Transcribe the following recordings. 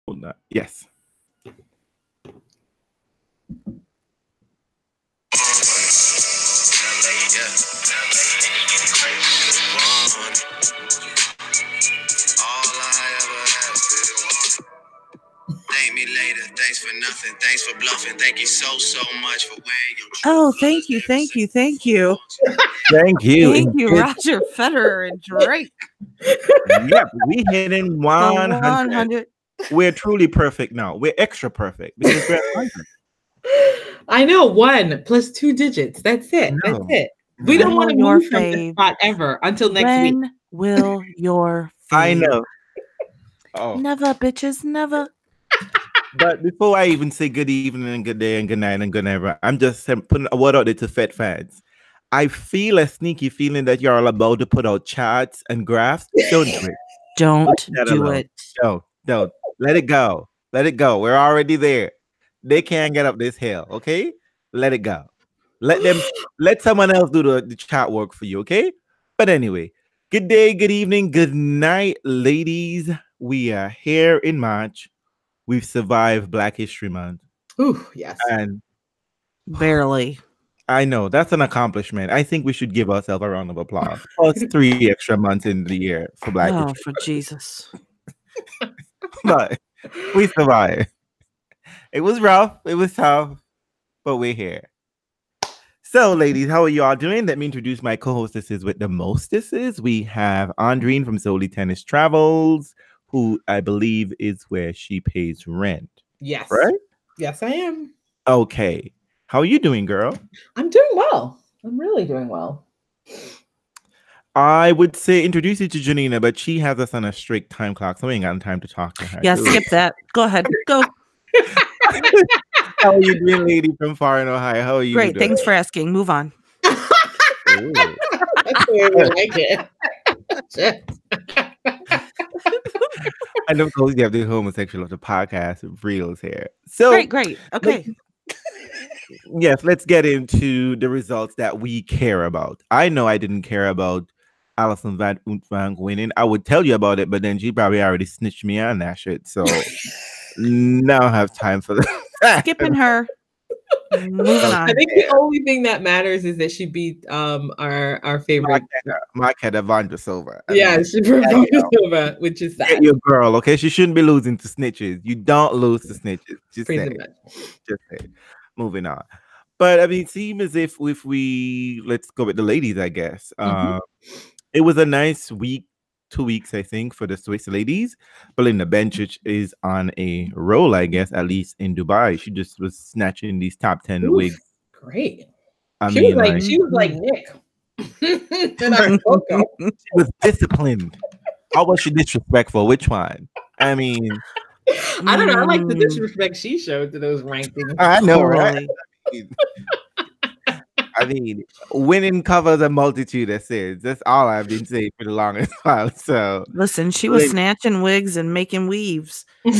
Hold on. Yes. Thank me later. Thanks for nothing. Thanks for bluffing. Thank you so much for wearing your Oh, thank you. Thank you. Thank you. Thank you, Roger Federer and Drake. Yep, we hitting 100. We're truly perfect now. We're extra perfect because we're 100. I know, 1 plus 2 digits. That's it. No. That's it. We don't want to Your move from this spot ever until next week. When will your fave? I know. Oh. Never, bitches, never. But before I even say good evening and good day and good night and good night, I'm just putting a word out there to Fed fans. I feel a sneaky feeling that you're all about to put out charts and graphs. Don't do it. Don't do it. Don't. Let it go. Let it go. We're already there. They can't get up this hill, okay? Let it go. Let someone else do the chart work for you, okay? But anyway, good day, good evening, good night, ladies. We are here in March. We've survived Black History Month. Ooh, yes. And barely. I know, that's an accomplishment. I think we should give ourselves a round of applause. Plus 3 extra months in the year for Black History for Month. Jesus. But we survived. It was rough. It was tough. But we're here. So, ladies, how are you all doing? Let me introduce my co-hostesses with the mostesses. We have Andreen from Solely Tennis Travels, who I believe is where she pays rent. Yes. Right? Yes, I am. Okay. How are you doing, girl? I'm doing well. I'm really doing well. I would say introduce you to Janina, but she has us on a strict time clock, so we ain't got time to talk to her. Yeah, skip that. Go ahead. Go. How are you doing, lady from far in Ohio? How are you Great. doing? Thanks for asking. Move on. That's the way we like it. And of course, you have the homosexual of the podcast reels here. So great. Okay. Yes, let's get into the results that we care about. I know I didn't care about Alison Van Uytvanck winning. I would tell you about it, but then she probably already snitched me on that shit. So now I have time for that. Skipping her. Moving on. I think the only thing that matters is that she beat our favorite Marketa Vondrousova. Yeah, she beat Vondrousova, which is sad. Get your girl, okay? She shouldn't be losing to snitches. You don't lose to snitches. Just say it. Moving on. But I mean, it seems as if let's go with the ladies, I guess. It was a nice week, 2 weeks, I think, for the Swiss ladies. Belinda Bencic is on a roll, I guess, at least in Dubai. She just was snatching these top 10 wigs. Great. She was like Nick. She was disciplined. How was she disrespectful? Which one? I mean, I don't know. I like the disrespect she showed to those rankings. I know, right? I mean, winning covers a multitude of sins. That's all I've been saying for the longest while. So listen, she was snatching wigs and making weaves. Do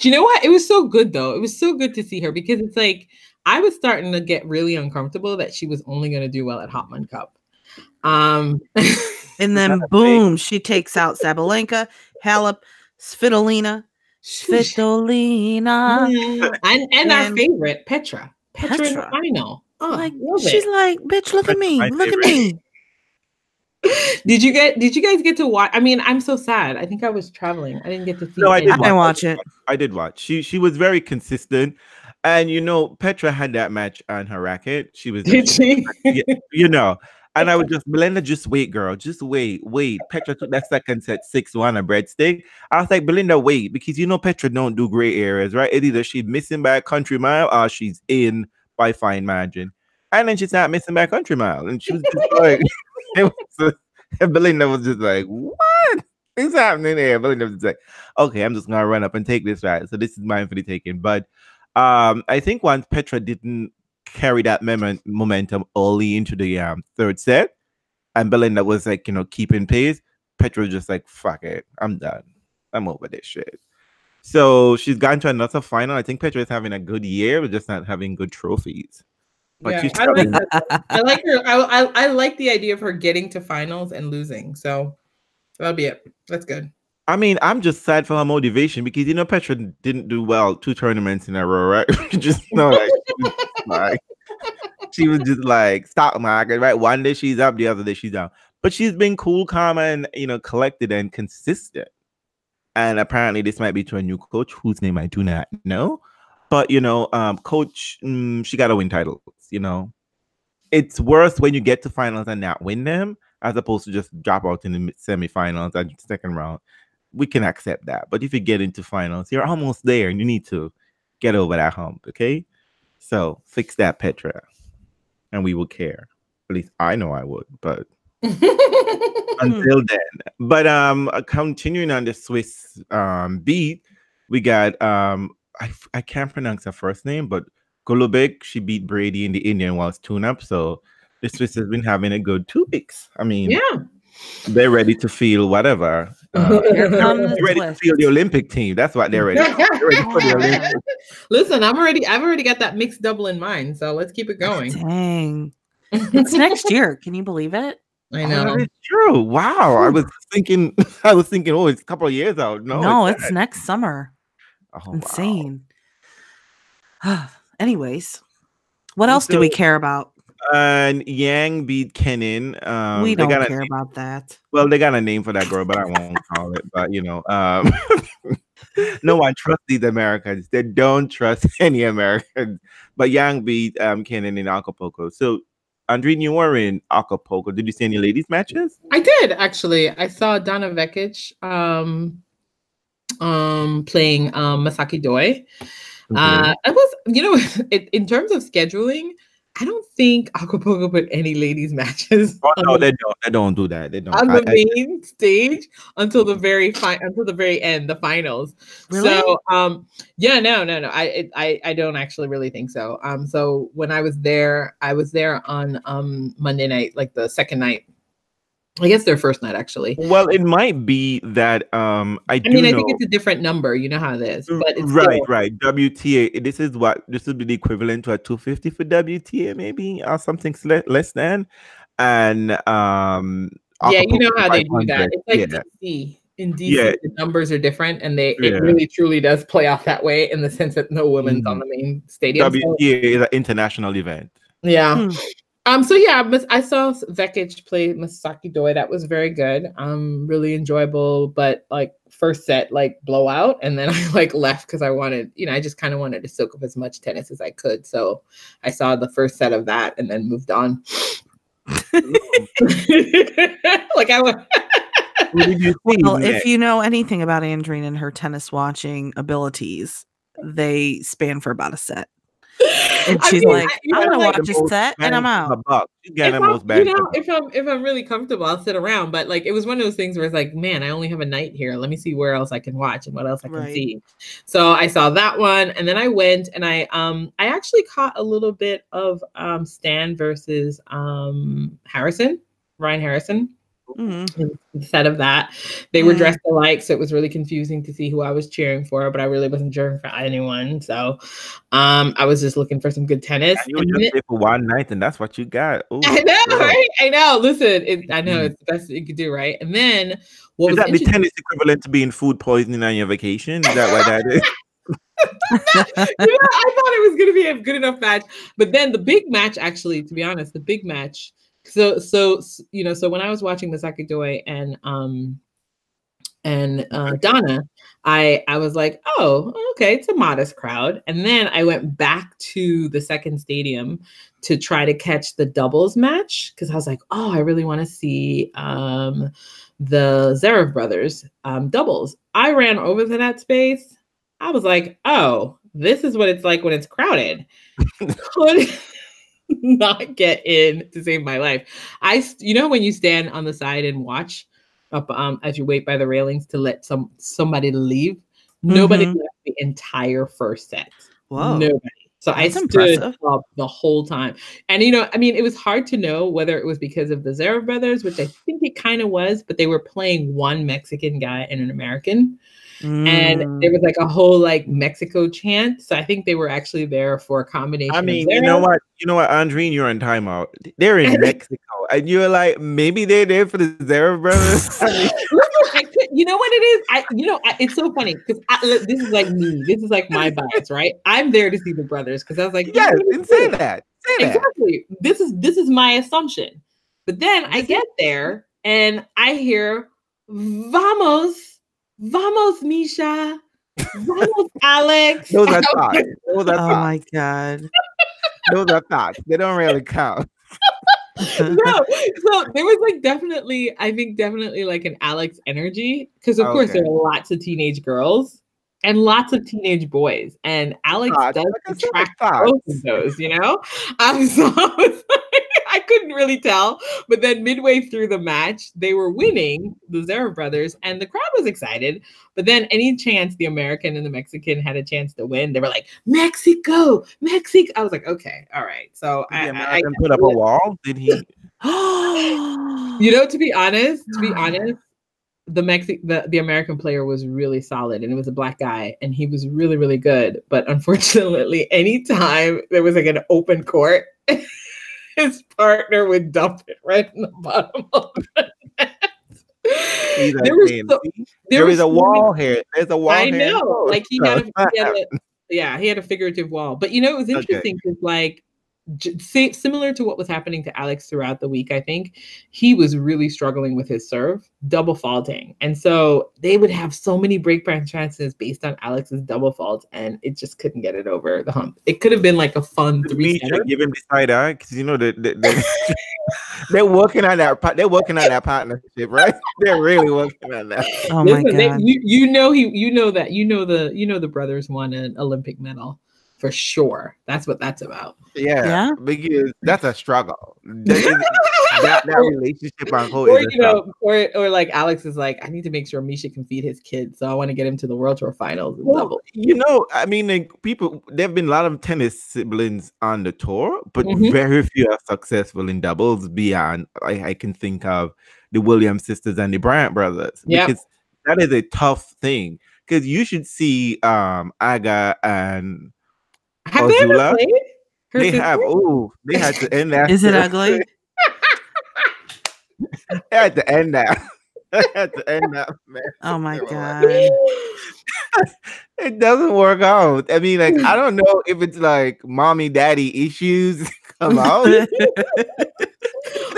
you know what? It was so good though. It was so good to see her because it's like I was starting to get really uncomfortable that she was only going to do well at Hopman Cup. And then boom, she takes out Sabalenka, Halep, Svitolina, and our favorite Petra in the final. Oh, she's like, bitch, look at me. Look at me. Did you guys get to watch? I mean, I'm so sad. I think I was traveling. I didn't get to see it. I didn't watch it. I did watch. She was very consistent. And you know, Petra had that match on her racket. She was Did she? You know. And I would Belinda, just wait, girl. Just wait. Petra took that second set 6-1 a breadstick. I was like, Belinda, wait, because you know Petra don't do gray areas, right? It's either she's missing by a country mile or she's in by fine margin. And then she's not missing by a country mile. And she was just like, Belinda was just like, what is happening there? Belinda was just like, okay, I'm just gonna run up and take this right. So this is mine for the taking. But I think once Petra didn't carry that momentum early into the third set, and Belinda was like, keeping pace, Petra was just like, fuck it, I'm done. I'm over this shit. So she's gone to another final. I think Petra is having a good year, but just not having good trophies. But yeah, I like her. I like the idea of her getting to finals and losing. So that'll be it. That's good. I mean, I'm just sad for her motivation because Petra didn't do well 2 tournaments in a row, right? Just know like she was just like stock market, right? One day she's up, the other day she's down. But she's been cool, calm, and collected and consistent. And apparently, this might be to a new coach whose name I do not know. But coach, she got to win titles. It's worse when you get to finals and not win them, as opposed to just drop out in the semifinals and second round. We can accept that. But if you get into finals, you're almost there, and you need to get over that hump. Okay, so fix that, Petra, and we will care. At least I know I would, but until then. But continuing on the Swiss beat, we got I can't pronounce her first name, but Golubic, she beat Brady in the Indian Wells tune-up. So the Swiss has been having a good 2 weeks. I mean, yeah, they're ready to feel whatever. Here comes they're ready to feel the Olympic team. That's what they're ready for. They're ready for the Olympics. Listen, I've already got that mixed double in mind. So let's keep it going. Dang. It's next year. Can you believe it? I know. It's true. Wow. I was thinking, oh, it's a couple of years out. No, it's next summer. Oh, insane. Wow. Anyways, what else do we care about? And Yang beat Kenin. We don't care about that. Well, they got a name for that girl, but I won't call it. But no one trusts these Americans. They don't trust any Americans. But Yang beat Kenin in Acapulco. So, Andreen, you were in Acapulco. Did you see any ladies matches? I did, actually. I saw Donna Vekic playing Masaki Doi. I was, in terms of scheduling, I don't think Acapulco put any ladies matches. Oh, no, they don't. They don't do that. They don't on the main stage until the very end, the finals. Really? So, no. I don't actually really think so. So when I was there on Monday night, like the second night. I guess their first night, actually. Well, it might be that I think it's a different number. You know how it is, but it's right. WTA. This would be the equivalent to a 250 for WTA, maybe, or something less than. And you know how they do that. It's like DC. In DC, the numbers are different, and it really truly does play out that way in the sense that no women's on the main stadium. WTA is an international event. Yeah. I saw Vekic play Masaki Doi. That was very good. Really enjoyable, but like first set, like blowout. And then I like left because I wanted, I just kind of wanted to soak up as much tennis as I could. So I saw the first set of that and then moved on. Like I went. Well, if you know anything about Andreen and her tennis watching abilities, they span for about a set. And she's I'm gonna watch a set and I'm out. If I'm really comfortable, I'll sit around. But like it was one of those things where it's like, man, I only have a night here. Let me see where else I can watch and what else I can see. So I saw that one, and then I went and I actually caught a little bit of Stan versus Ryan Harrison. Instead of that, they were dressed alike, so it was really confusing to see who I was cheering for, but I really wasn't cheering for anyone. So I was just looking for some good tennis. And you were just there for one night, and that's what you got. Ooh, I know, right? I know. Listen, I know it's the best you could do, right? And then is that the tennis equivalent to being food poisoning on your vacation? Is that what that is? I thought it was going to be a good enough match, but then the big match, actually, to be honest, the big match. So when I was watching Masaki Doi and Donna, I was like, oh, okay, it's a modest crowd. And then I went back to the second stadium to try to catch the doubles match because I was like, oh, I really want to see the Zverev brothers doubles. I ran over to that space. I was like, oh, this is what it's like when it's crowded. Could not get in to save my life. When you stand on the side and watch up as you wait by the railings to let somebody leave, nobody left the entire first set. Whoa. Nobody. So That's I stood up the whole time. And it was hard to know whether it was because of the Zverev brothers, which I think it kind of was, but they were playing one Mexican guy and an American. And there was like a whole like Mexico chant. So I think they were actually there for a combination. I mean, you know what, Andreen, you're in timeout. They're in Mexico, and you're like, maybe they're there for the Zverev brothers. You know what it is? It's so funny because this is like me. This is like my bias, right? I'm there to see the brothers because I was like, yes, say that. Exactly. This is my assumption. But then I get there and I hear, "Vamos, Misha, vamos, Alex." Those are thoughts. Oh my God. Those are thoughts. They don't really count. No, so there was like definitely like an Alex energy because of course there are lots of teenage girls and lots of teenage boys, and Alex does attract both of those, you know. So I couldn't really tell, but then midway through the match, they were winning, the Zverev brothers, and the crowd was excited. But then any chance the American and the Mexican had a chance to win, they were like, "Mexico, Mexico." I was like, okay, all right. So I put up a wall. Did he? To be honest, the American player was really solid, and it was a black guy, and he was really, really good. But unfortunately, anytime there was like an open court, his partner would dump it right in the bottom of the net. There is a wall here. There's a wall. I know, like he had a figurative wall. But it was interesting because like similar to what was happening to Alex throughout the week, I think he was really struggling with his serve, double faulting. And so they would have so many breakpoint chances based on Alex's double fault, and it just couldn't get it over the hump. It could have been like a fun 3-setter. Give him the side eye because they're working on that. They're working on that partnership, right? They're really working on that. Oh my God! The brothers won an Olympic medal. For sure. That's what that's about. Yeah. Because that's a struggle. That relationship on hold is a struggle. Or like Alex is like, I need to make sure Misha can feed his kids, so I want to get him to the World Tour finals. I mean, like, there have been a lot of tennis siblings on the tour, but very few are successful in doubles beyond, I can think of the Williams sisters and the Bryant brothers. Because that is a tough thing. Because you should see Aga and have they ever played? They have. Oh, they had to end that. Is it ugly? They had to end that. Man. Oh my God. It doesn't work out. I mean, like, I don't know if it's like mommy daddy issues come out. Think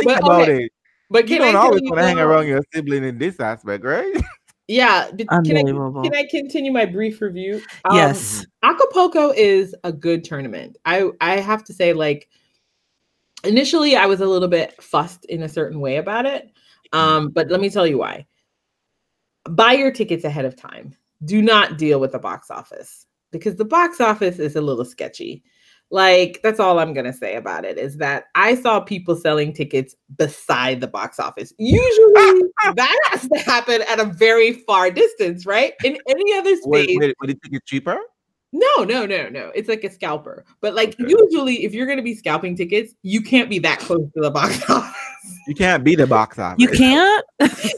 about it. But you don't always want to hang around your sibling in this aspect, right? Yeah. Can I continue my brief review? Yes. Acapulco is a good tournament. I have to say, like, initially I was a little bit fussed in a certain way about it. But let me tell you why. Buy your tickets ahead of time. Do not deal with the box office because the box office is a little sketchy. Like, that's all I'm going to say about it is that I saw people selling tickets beside the box office. Usually that has to happen at a very far distance, right? In any other space. Would it get cheaper? No. It's like a scalper. But like usually if you're going to be scalping tickets, you can't be that close to the box office. You can't be the box office. You can't?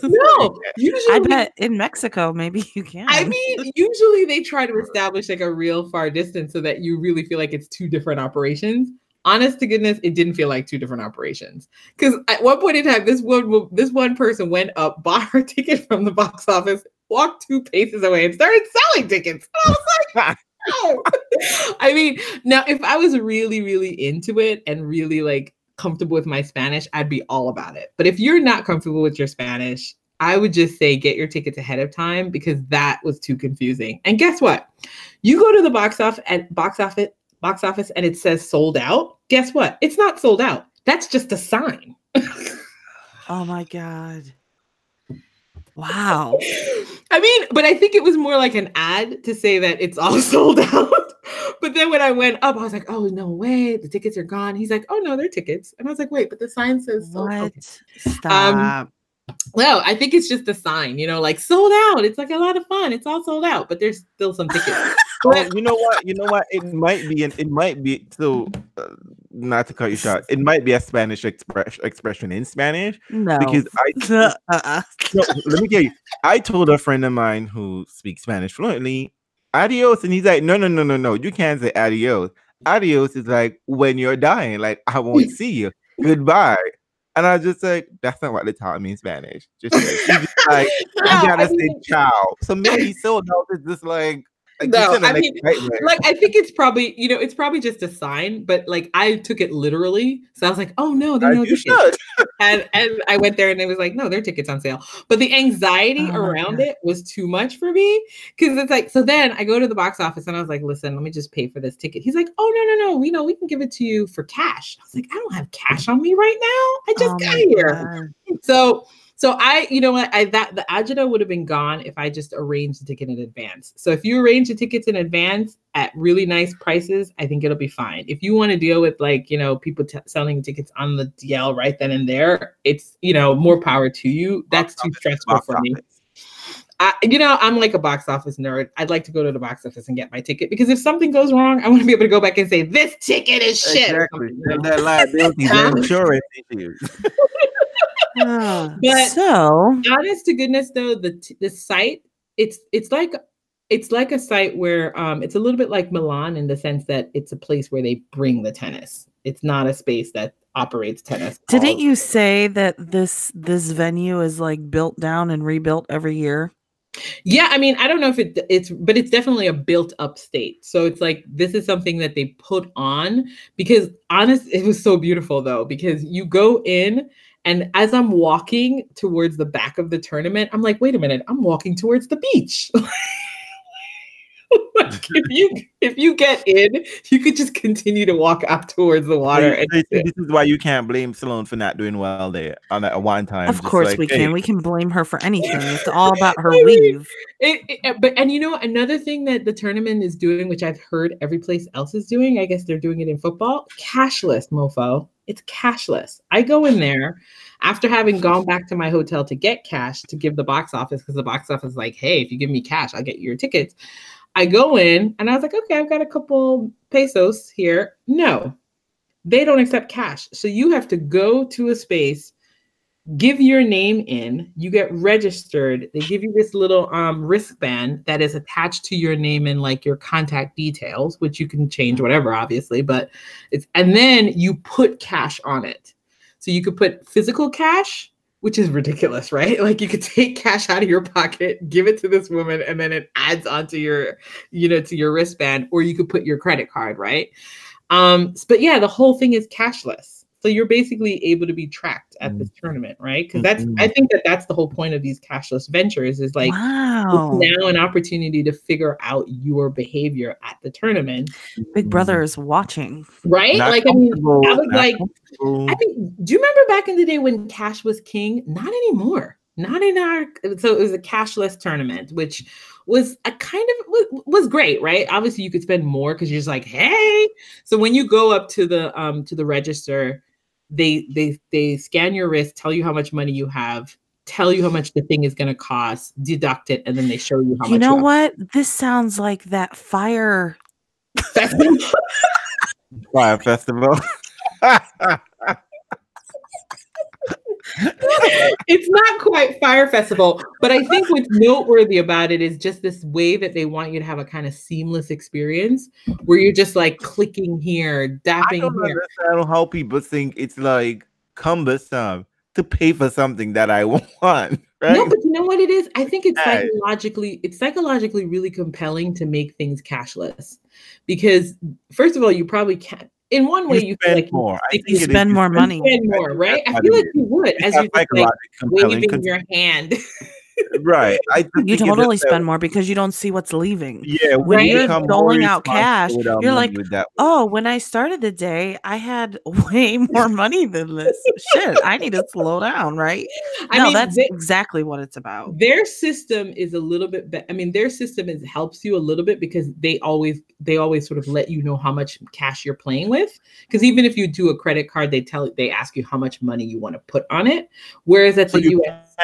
No. Usually, I bet in Mexico, maybe you can. I mean, usually they try to establish like a real far distance so that you really feel like it's two different operations. Honest to goodness, it didn't feel like two different operations. Because at one point in time, this one person went up, bought her ticket from the box office, walked 2 paces away, and started selling tickets. And I was like, no. I mean, now if I was really, really into it and really like comfortable with my Spanish, I'd be all about it. But if you're not comfortable with your Spanish, I would just say get your tickets ahead of time because that was too confusing. And guess what? You go to the box office and it says sold out. Guess what? It's not sold out. That's just a sign. Oh my God. Wow. I mean, but I think it was more like an ad to say that it's all sold out. But then when I went up, I was like, oh, no way. The tickets are gone. He's like, oh, no, they're tickets. And I was like, wait, but the sign says sold out. Stop. Well, I think it's just a sign, like sold out. It's like a lot of fun. It's all sold out, but there's still some tickets. Well, you know what? It might be. So not to cut you short, it might be a Spanish expression in Spanish. No. Because no, let me get you. I told a friend of mine who speaks Spanish fluently, adios, and he's like, no, you can't say adios. Adios is like when you're dying, like I won't see you. Goodbye. And I was just like, that's not what they taught me in Spanish. Just like you gotta say ciao. So maybe so now it's just like no, I mean, like I think it's probably, you know, it's probably just a sign, but like I took it literally. So I was like, oh no, there are no tickets. And I went there and it was like, no, there are tickets on sale. But the anxiety around it was too much for me. Cause it's like, so then I go to the box office and I was like, listen, let me just pay for this ticket. He's like, oh no, we can give it to you for cash. I was like, I don't have cash on me right now. I just got here. So I, you know what, the agita would have been gone if I just arranged the ticket in advance. So if you arrange the tickets in advance at really nice prices, I think it'll be fine. If you want to deal with like, you know, people selling tickets on the DL right then and there, it's, you know, more power to you. That's too stressful for me. You know, I'm like a box office nerd. I'd like to go to the box office and get my ticket because if something goes wrong, I want to be able to go back and say, this ticket is shit. Exactly. That liability, that insurance issues. But so honest to goodness though, the site, it's like a site where it's a little bit like Milan in the sense that it's a place where they bring the tennis. It's not a space that operates tennis. Didn't you say that this venue is like built down and rebuilt every year? Yeah, I mean, I don't know if but it's definitely a built up state. So it's like, this is something that they put on because it was so beautiful though, because you go in and as I'm walking towards the back of the tournament, I'm like, wait a minute, I'm walking towards the beach. Like if you get in, you could just continue to walk up towards the water. This is why you can't blame Sloane for not doing well there on that one time. Of course like, we can. We can blame her for anything. It's all about her weave. And you know, another thing that the tournament is doing, which I've heard every place else is doing, I guess they're doing it in football, cashless, mofo. It's cashless. I go in there after having gone back to my hotel to get cash to give the box office because the box office is like, hey, if you give me cash, I'll get you your tickets. I go in and I was like, okay, I've got a couple pesos here. No, they don't accept cash. So you have to go to a space, give your name in, you get registered. They give you this little wristband that is attached to your name and like your contact details, which you can change whatever, obviously, but and then you put cash on it. So you could put physical cash, which is ridiculous, right? Like you could take cash out of your pocket, give it to this woman, and then it adds onto your, you know, to your wristband, or you could put your credit card, right? But yeah, the whole thing is cashless. So you're basically able to be tracked at this tournament, right? Because I think that's the whole point of these cashless ventures is like, wow, it's now an opportunity to figure out your behavior at the tournament. Big Brother is watching, right? Like, I mean, I was like, I think, do you remember back in the day when cash was king? Not anymore. Not in our, so it was a cashless tournament, which was a kind of was great, right? Obviously you could spend more because you're just like, hey. So when you go up to the register, they scan your wrist, tell you how much money you have, tell you how much the thing is going to cost, deduct it, and then they show you how much. You know what? This sounds like that fire festival. Fire festival. It's not quite Fire Festival, but I think what's noteworthy about it is just this way that they want you to have a kind of seamless experience where you're just like clicking here, dapping I don't here. understand how people think it's like cumbersome to pay for something that I want. Right? No, but you know what it is? I think it's psychologically really compelling to make things cashless because first of all, you probably can't. In one way, you feel like more. You spend more money. Spend more, right? I feel like you would as you're just like waving your hand. Right. You totally spend more because you don't see what's leaving. Yeah. When you're doling out cash, you're like, oh, when I started the day, I had way more money than this. Shit, I need to slow down, right? I mean, that's exactly what it's about. Their system is a little bit better. I mean, their system helps you a little bit because they always sort of let you know how much cash you're playing with. Because even if you do a credit card, they ask you how much money you want to put on it. Whereas at the US,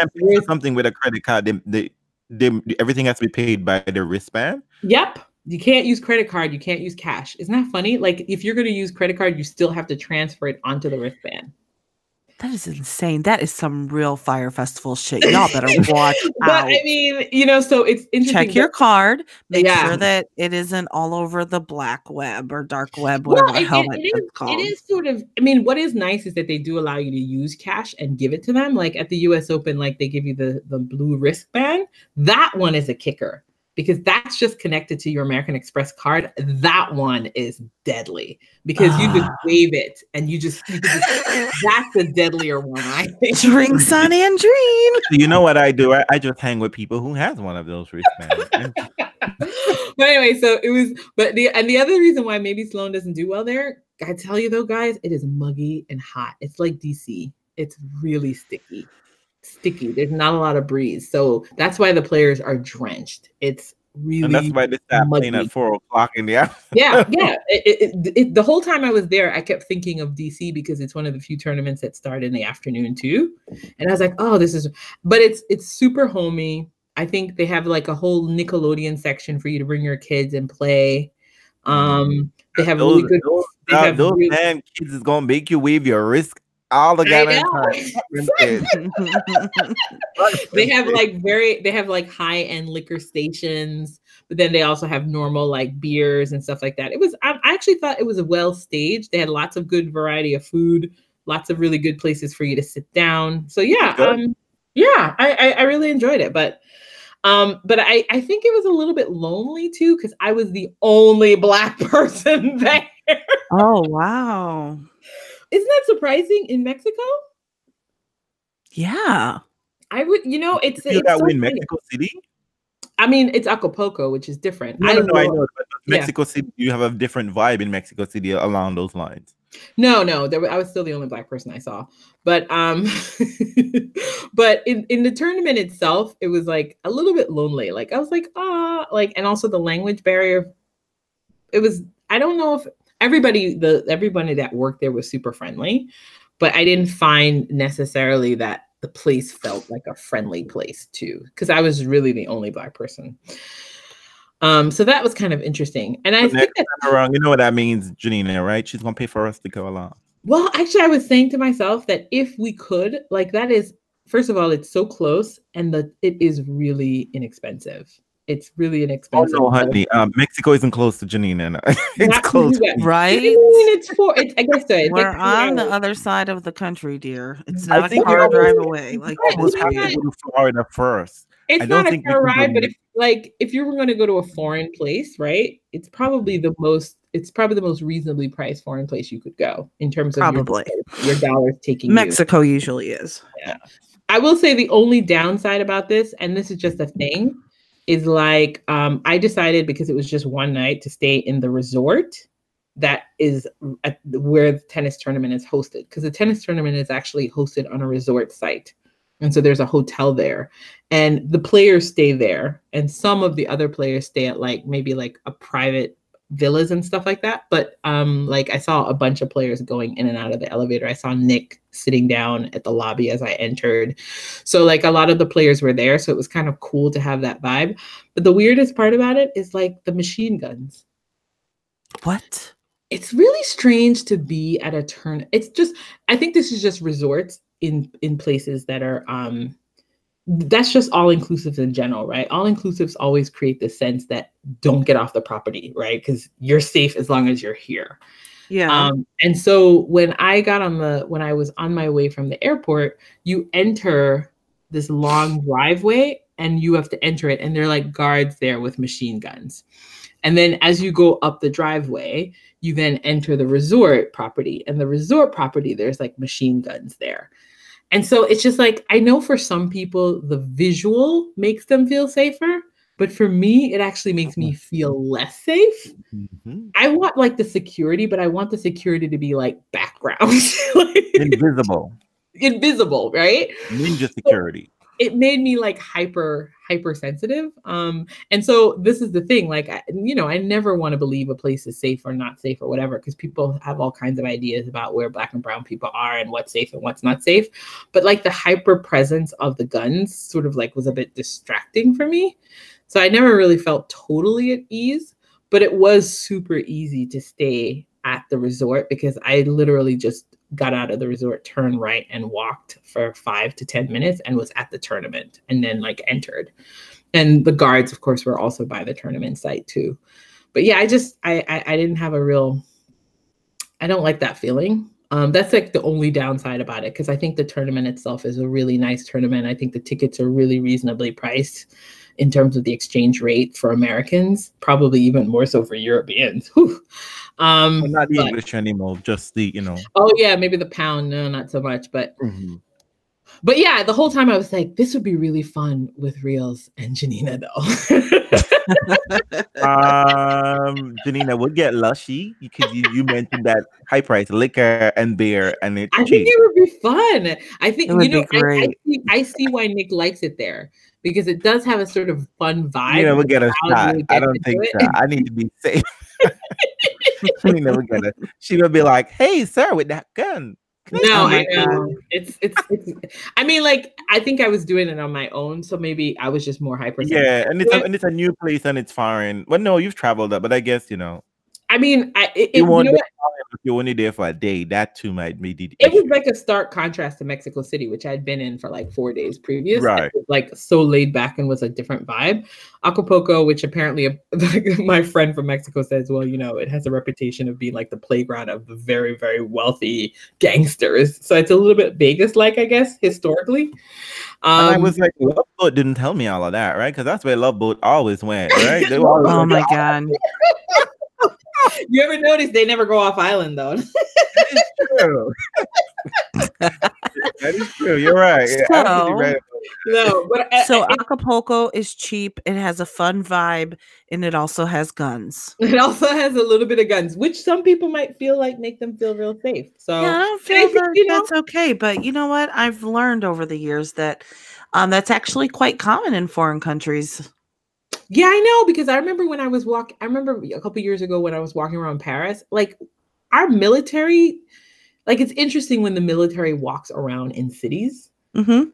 something with a credit card, they everything has to be paid by the wristband. Yep. You can't use credit card. You can't use cash. Isn't that funny? Like if you're going to use credit card, you still have to transfer it onto the wristband. That is insane. That is some real Fire Festival shit. Y'all better watch But out. I mean, you know, so it's interesting. Check your card. Make sure that it isn't all over the black web or dark web, whatever the hell it's called. It is sort of, I mean, what is nice is that they do allow you to use cash and give it to them. Like at the US Open, like they give you the blue wristband. That one is a kicker, because that's just connected to your American Express card. That one is deadly because you just wave it and you just that's the deadlier one, I think. Drinks on Andreen. You know what I do? I just hang with people who has one of those wristbands. But anyway, so it was, but the other reason why maybe Sloan doesn't do well there, I tell you though, guys, it is muggy and hot. It's like DC. It's really sticky. There's not a lot of breeze, so that's why the players are drenched. It's really, and that's why they start playing at 4 o'clock in the afternoon. Yeah. The whole time I was there, I kept thinking of DC because it's one of the few tournaments that start in the afternoon too, and I was like, oh, this is. But it's super homey. I think they have like a whole Nickelodeon section for you to bring your kids and play. They have really good. Those damn kids is gonna make you wave your wrist all the time. They have like high-end liquor stations, but then they also have normal like beers and stuff like that. I actually thought it was well staged. They had lots of good variety of food, lots of really good places for you to sit down. So I really enjoyed it. But I think it was a little bit lonely too, because I was the only Black person there. Oh wow. Isn't that surprising in Mexico? Yeah. I would, it's in Mexico City. I mean, it's Acapulco, which is different. I know. But Mexico City, you have a different vibe in Mexico City along those lines. No, I was still the only Black person I saw. But but in the tournament itself, it was like a little bit lonely. Like I was like, and also the language barrier. It was, I don't know if everybody that worked there was super friendly, but I didn't find necessarily that the place felt like a friendly place too, because I was really the only Black person. So that was kind of interesting. And I think wrong. You know what that means, Janina, right? She's gonna pay for us to go along. Well, actually, I was saying to myself that if we could, like, that is, first of all, it's so close, and it is really inexpensive. It's really inexpensive. Oh no, honey. Mexico isn't close to Janina. It's close, right? I guess so. We're on the other side of the country, dear. It's not a car drive away. Like almost have to go to Florida first. It's not a car ride, but if you were going to go to a foreign place, right? It's probably the most reasonably priced foreign place you could go in terms of your dollars taking. Mexico usually is. Yeah. I will say the only downside about this, and this is just a thing, is like I decided, because it was just one night, to stay in the resort that is where the tennis tournament is hosted, because the tennis tournament is actually hosted on a resort site. And so there's a hotel there, and the players stay there, and some of the other players stay at maybe a private villas and stuff like that. But I saw a bunch of players going in and out of the elevator. I saw Nick sitting down at the lobby as I entered. So a lot of the players were there. So it was kind of cool to have that vibe. But the weirdest part about it is the machine guns. What? It's really strange to be at a turn. It's just, I think this is just resorts in places that are that's just all inclusives in general, right? All inclusives always create the sense that don't get off the property, right? Because you're safe as long as you're here. Yeah. And so when I was on my way from the airport, you enter this long driveway and you have to enter it, and there are guards there with machine guns. And then as you go up the driveway, you then enter the resort property, and the resort property, there's machine guns there. And so it's just I know for some people, the visual makes them feel safer, but for me, it actually makes me feel less safe. Mm-hmm. I want the security, but I want the security to be background. Invisible, right? Ninja security. So it made me hypersensitive. And so this is the thing, I never want to believe a place is safe or not safe or whatever, because people have all kinds of ideas about where Black and brown people are and what's safe and what's not safe. But the hyper presence of the guns sort of was a bit distracting for me. So I never really felt totally at ease. but it was super easy to stay at the resort because I literally just got out of the resort, turned right, and walked for 5 to 10 minutes and was at the tournament, and then like entered. And the guards, of course, were also by the tournament site too. But yeah, I didn't have a real, I don't like that feeling. That's like the only downside about it, because I think the tournament itself is a really nice tournament. I think the tickets are really reasonably priced in terms of the exchange rate for Americans, probably even more so for Europeans. Not the English anymore, just the, you know. Oh yeah, maybe the pound. No, not so much, but but yeah, the whole time I was like, this would be really fun with Reels and Janina though. Janina would get lushy because you mentioned that high price liquor and beer, and it's cheap. Think it would be fun. I think, you know, I see why Nick likes it there, because it does have a sort of fun vibe. You never get a shot. I don't think so. I need to be safe. You never get it. She would be like, "Hey, sir, with that gun." No, I know. It's I mean, like, I think I was doing it on my own, so maybe I was just more hyper. Yeah, and it's a new place and it's foreign. Well, no, you've traveled up, but I guess, you know. I mean, you know what? If you're only there for a day, that too might be the issue. It was like a stark contrast to Mexico City, which I'd been in for like 4 days previous. Right. It was like so laid back and was a different vibe. Acapulco, which apparently my friend from Mexico says, well, you know, it has a reputation of being like the playground of the very, very wealthy gangsters. So it's a little bit Vegas-like, I guess, historically. And I was like, Love Boat didn't tell me all of that, right? Because that's where Love Boat always went, right? Oh my God. You ever notice they never go off island though? That is true. That is true. You're right. So Acapulco is cheap. It has a fun vibe, and it also has guns. It also has a little bit of guns, which some people might feel like make them feel real safe. So yeah, I don't feel that that's okay. But you know what? I've learned over the years that that's actually quite common in foreign countries. Yeah, I know, because I remember when I was I remember a couple years ago when I was walking around Paris, like our military, like it's interesting when the military walks around in cities. Mm-hmm.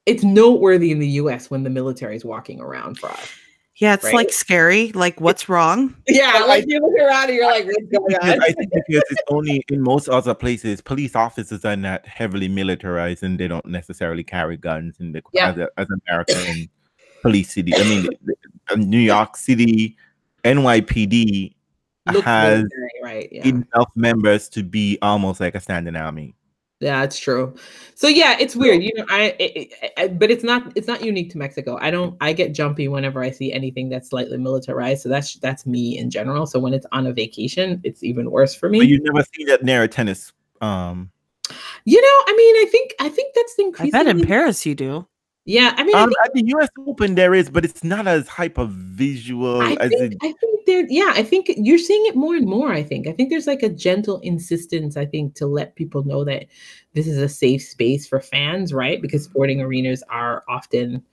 It's noteworthy in the US when the military is walking around for us. Yeah, it's like scary. Like, what's wrong? Yeah, like you look around and you're like, what's going on? I think because it's only in most other places, police officers are not heavily militarized and they don't necessarily carry guns in the as American police city. I mean, New York City, NYPD has enough members to be almost like a standing army. Yeah, it's true. So yeah, it's weird. You know, but it's not unique to Mexico. I get jumpy whenever I see anything that's slightly militarized. So that's me in general. So when it's on a vacation, it's even worse for me. But you've never seen that near a tennis. You know, I mean, I think that's increasingly. I bet in Paris you do. Yeah, I mean, at the U.S. Open there is, but it's not as hyper visual as it. I think there. Yeah, I think you're seeing it more and more. I think there's like a gentle insistence. I think to let people know that this is a safe space for fans, right? Because sporting arenas are often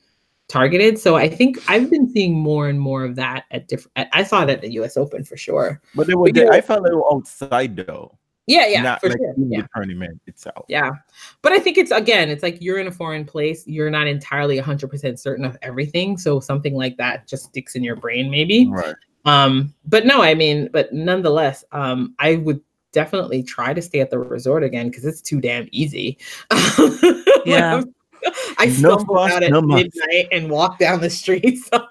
targeted. So I think I've been seeing more and more of that at different. I saw that at the U.S. Open for sure. But I felt they were outside though. Yeah, not for like sure. in the tournament itself. Yeah, but I think it's like you're in a foreign place. You're not entirely 100% certain of everything, so something like that just sticks in your brain, maybe. Right. But no, I mean, but nonetheless, I would definitely try to stay at the resort again because it's too damn easy. Yeah, I stumble out at midnight and walk down the street. So.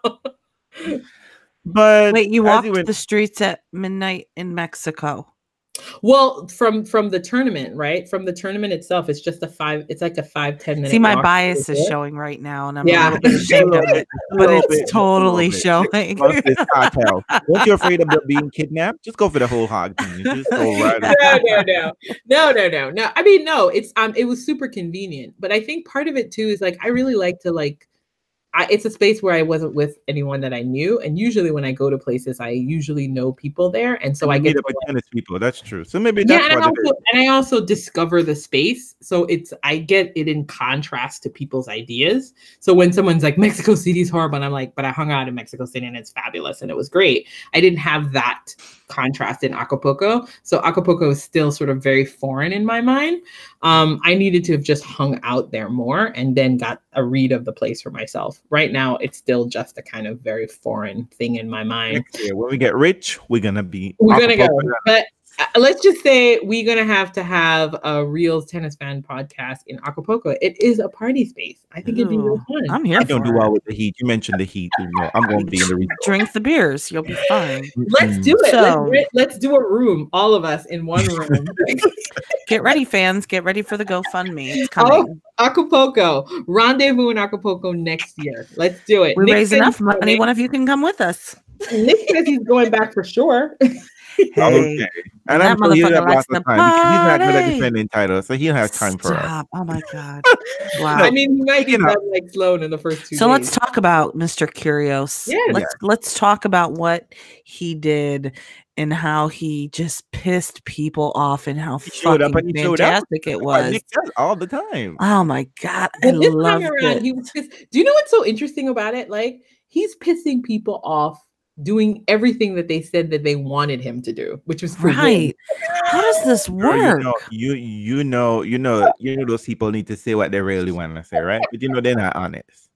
But wait, you walked the streets at midnight in Mexico? Well, from the tournament, right? From the tournament itself, it's just it's like a 5-10 minute. See, my bias is showing right now, and I'm a little bit ashamed of it, but it's totally showing. Once you're afraid of being kidnapped, just go for the whole hog thing. Just go right No. I mean, no, it was super convenient, but I think part of it too is like I really like to it's a space where I wasn't with anyone that I knew, and usually when I go to places, I usually know people there, and so I get up with tennis people. That's true. So maybe that's and I also discover the space, so I get it in contrast to people's ideas. So when someone's like Mexico City is horrible, and I'm like, but I hung out in Mexico City and it's fabulous and it was great. I didn't have that contrast in Acapulco, so Acapulco is still sort of very foreign in my mind. I needed to have just hung out there more and then got a read of the place for myself. right now, it's still just a kind of very foreign thing in my mind. Next year, when we get rich, we're gonna go. But let's just say we're gonna have to have a real tennis fan podcast in Acapulco. It is a party space. I think it'd be real fun. I'm here. I don't do well with the heat. You mentioned the heat. I'm going to be in the resort. Drink the beers. You'll be fine. Let's do it. So, let's do a room. All of us in one room. Get ready, fans. Get ready for the GoFundMe. It's coming. Oh, Acapulco. Rendezvous in Acapulco next year. Let's do it. We raise enough money. One of you can come with us. Nick says he's going back for sure. Hey, okay. And I'm sure he'll have lots of time because he's not good at defending titles, so he'll have time for us. Oh my God! Wow. I mean, he might get done like Sloan in the first 2 days. So let's talk about Mr. Kyrgios. Yeah. Let's talk about what he did and how he just pissed people off and how fucking fantastic it was. He does all the time. Oh my God! I love it. He was pissed. Do you know what's so interesting about it? Like, he's pissing people off, doing everything that they said that they wanted him to do, which was right. How does this work? You know, those people need to say what they really want to say, right? But they're not honest.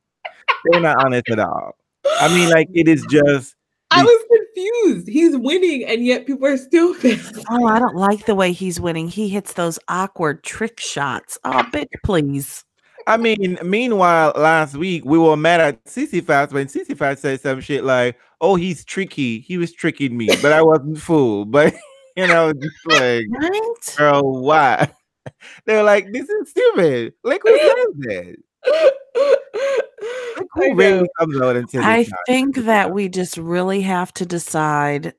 They're not honest at all. I mean, like, it is just. I was confused. He's winning, and yet people are still pissed. Oh, I don't like the way he's winning. He hits those awkward trick shots. Oh, bitch, please. I mean, meanwhile, last week we were mad at Sisyphus when Sisyphus said some shit like, "Oh, he's tricky. He was tricking me, but I wasn't fooled." But just like, right? Girl, why? They're like, "This is stupid." Like, who says that? Like, who really comes out and says I think that we just really have to decide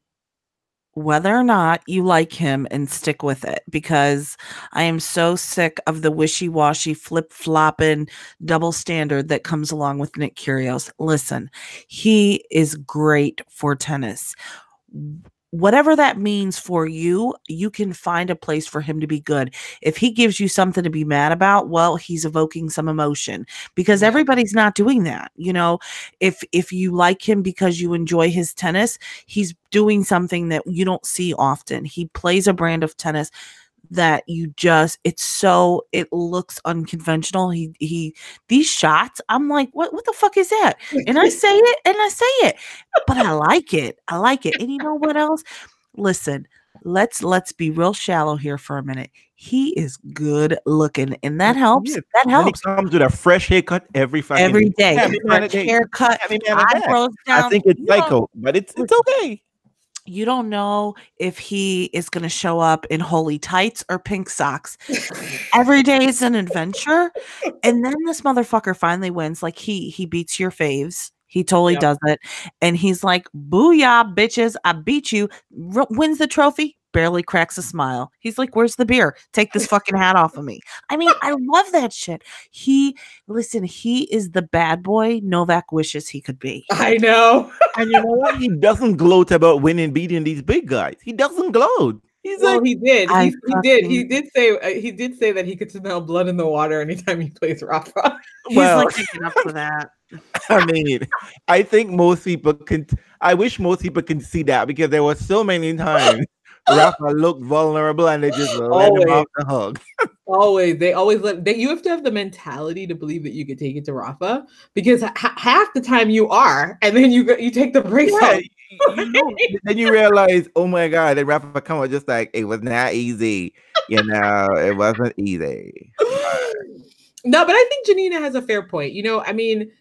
whether or not you like him and stick with it, because I am so sick of the wishy-washy, flip-flopping double standard that comes along with Nick Kyrgios. Listen, he is great for tennis. Whatever that means for you, you can find a place for him to be good. If he gives you something to be mad about, well, he's evoking some emotion, because everybody's not doing that. If you like him because you enjoy his tennis, he's doing something that you don't see often. He plays a brand of tennis that it looks unconventional. These shots, I'm like, what the fuck is that? And I say it, but I like it. And you know what else? Listen, let's be real shallow here for a minute. He is good looking, and that helps. That helps. He comes with a fresh haircut every day. Haircut, eyebrows down. I think it's psycho, but it's okay. You don't know if he is going to show up in holy tights or pink socks. Every day is an adventure. And then this motherfucker finally wins. Like, he beats your faves. He totally does it. And he's like, booyah, bitches, I beat you. Wins the trophy. Barely cracks a smile. He's like, where's the beer? Take this fucking hat off of me. I mean, I love that shit. He is the bad boy Novak wishes he could be. I know. And you know what? He doesn't gloat about beating these big guys. He doesn't gloat. He did. He did say that he could smell blood in the water anytime he plays Rafa. He's like taking up for that. I mean, I think most people can. I wish most people can see that, because there were so many times Rafa looked vulnerable and they just let him off the hook. They always you have to have the mentality to believe that you could take it to Rafa, because half the time you are, and then you take the brakes off. Then you realize, oh my God, and Rafa come out just like, it was not easy. It wasn't easy. No, but I think Janina has a fair point. I mean,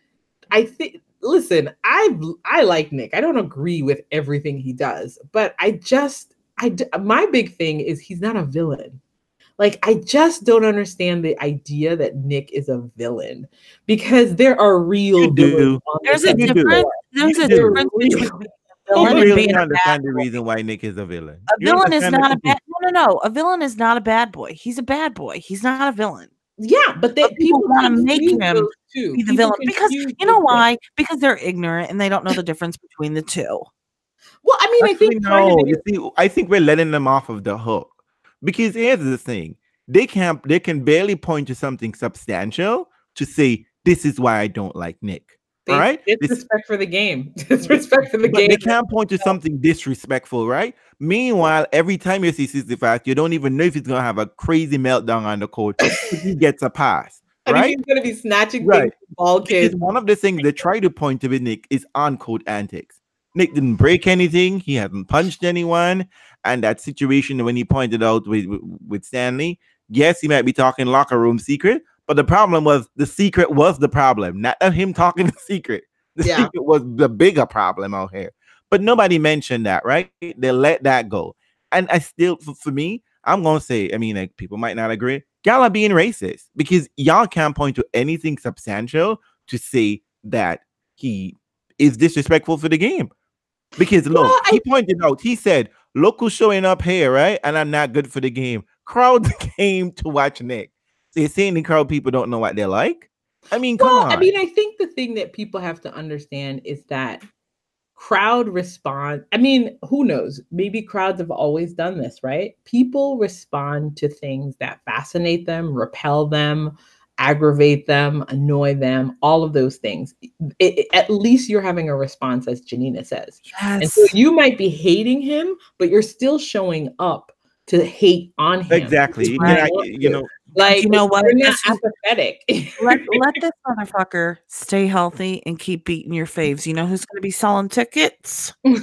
listen, I like Nick. I don't agree with everything he does, but my big thing is he's not a villain. Like, I just don't understand the idea that Nick is a villain, because there are real villains. There's a difference between villain and being understand the reason why Nick is a villain. A villain is not a bad. No. A villain is not a bad boy. He's a bad boy. He's not a villain. Yeah, but people want to make him be the villain, because you know why? Because they're ignorant and they don't know the difference between the two. Well, I mean, I think we're letting them off of the hook, because here's the thing: they can barely point to something substantial to say, this is why I don't like Nick. All right, it's respect for the game. It's respect for the game. They can't point to something disrespectful, right? Meanwhile, every time you see Sisyphus, you don't even know if he's gonna have a crazy meltdown on the court. He gets a pass. And right? he's going to be snatching Right. things from ball kids. Because one of the things they try to point to with Nick is on-court antics. Nick didn't break anything. He hasn't punched anyone. And that situation when he pointed out with Stanley, yes, he might be talking locker room secret, but the problem was the secret was the problem, not him talking the secret. The secret was the bigger problem out here. But nobody mentioned that, right? They let that go. And I still, for me, I'm going to say, I mean, like, people might not agree. Y'all are being racist because y'all can't point to anything substantial to say that he is disrespectful for the game. Because look, he pointed out, he said, look who's showing up here, right? And I'm not good for the game. Crowds came to watch Nick. So you're saying the crowd people don't know what they're like? I mean, come on. I mean, I think the thing that people have to understand is that crowd response. I mean, who knows? Maybe crowds have always done this, right? People respond to things that fascinate them, repel them, aggravate them, annoy them, all of those things. At least you're having a response, as Janina says. Yes. And so you might be hating him, but you're still showing up to hate on him. Exactly. Like, you know what? You're not apathetic. let this motherfucker stay healthy and keep beating your faves. You know who's going to be selling tickets? Well,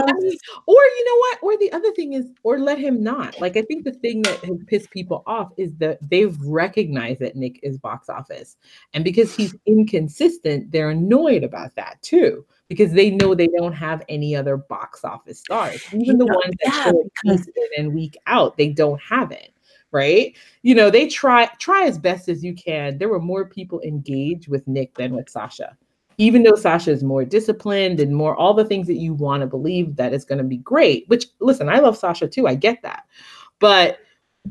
I mean, or you know what? Or the other thing is, or let him not. Like, I think the thing that has pissed people off is that they've recognized that Nick is box office. And because he's inconsistent, they're annoyed about that too. Because they know they don't have any other box office stars. Even the ones that show it week in and week out, they don't have it. Right? You know, they try as best as you can. There were more people engaged with Nick than with Saschia. Even though Saschia is more disciplined and more all the things that you want to believe that is going to be great, which, listen, I love Saschia too. I get that. But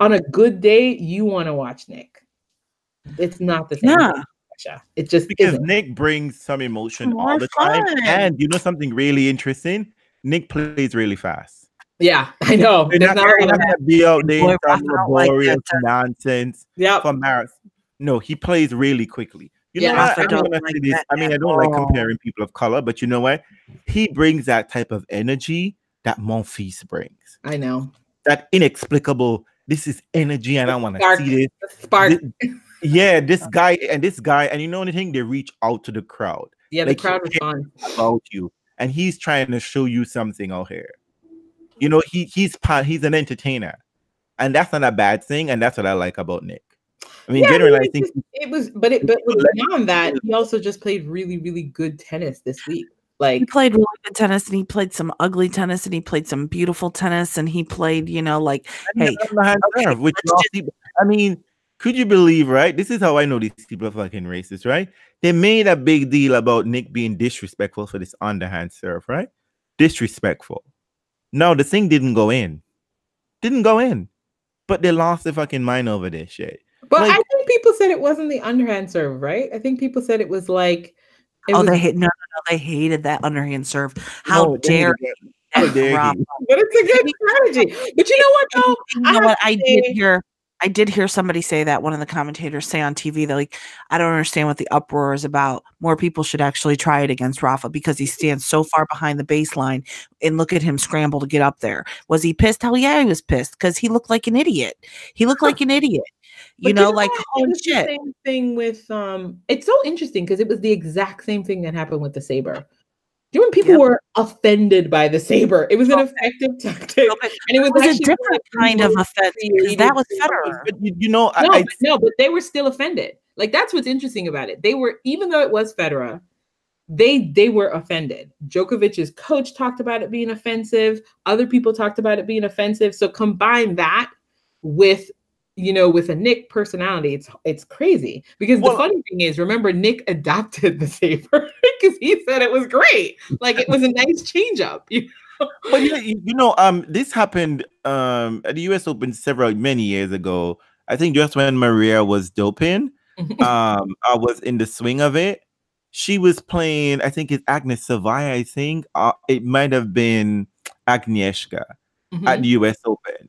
on a good day, you want to watch Nick. It's not the same thing. It just because isn't. Nick brings some emotion all the time. And you know something really interesting? Nick plays really fast. Yeah, I know. They're not gonna be out there laborious nonsense. Yeah, for marathon. No, he plays really quickly. You know what? I don't like this. I mean, I don't like comparing people of color, but you know what? He brings that type of energy that Monfils brings. I know. That inexplicable. This is energy, and I want to see this spark. This guy, and you know anything? They reach out to the crowd. Yeah, the crowd responds about you, and he's trying to show you something out here. You know, he's an entertainer, and that's not a bad thing, and that's what I like about Nick. I mean, generally, I think but beyond that, he also just played really, really good tennis this week. Like, he played really good tennis, and he played some ugly tennis, and he played some beautiful tennis, and he played, you know, like, hey, I mean, could you believe, right? This is how I know these people are fucking racist, right? They made a big deal about Nick being disrespectful for this underhand serve, right? Disrespectful. No, the thing didn't go in. But they lost their fucking mind over this shit. But like, I think people said it wasn't the underhand serve, right? I think people said it was like... they hated that underhand serve. How dare you? But it's a good strategy. But you know what, though? You know what? I did hear somebody say that, one of the commentators say on TV, they're like, I don't understand what the uproar is about. More people should actually try it against Rafa because he stands so far behind the baseline, and look at him scramble to get up there. Was he pissed? Hell yeah, he was pissed because he looked like an idiot. You know, like, holy shit. The same thing with, it's so interesting because it was the exact same thing that happened with the saber. Do you know when people were offended by the saber? It was an effective tactic, and it was a different kind of offense because that was Federer. But you know, but they were still offended. Like, that's what's interesting about it. They were, even though it was Federer, they were offended. Djokovic's coach talked about it being offensive. Other people talked about it being offensive. So combine that with, you know, with a Nick personality, it's crazy. Because the funny thing is, remember, Nick adopted the saber because he said it was great. Like, it was a nice change up. You know? But this happened at the US Open many years ago. I think just when Maria was doping, I was in the swing of it. She was playing, I think it's Agnes Savaya, I think. It might have been Agnieszka at the US Open.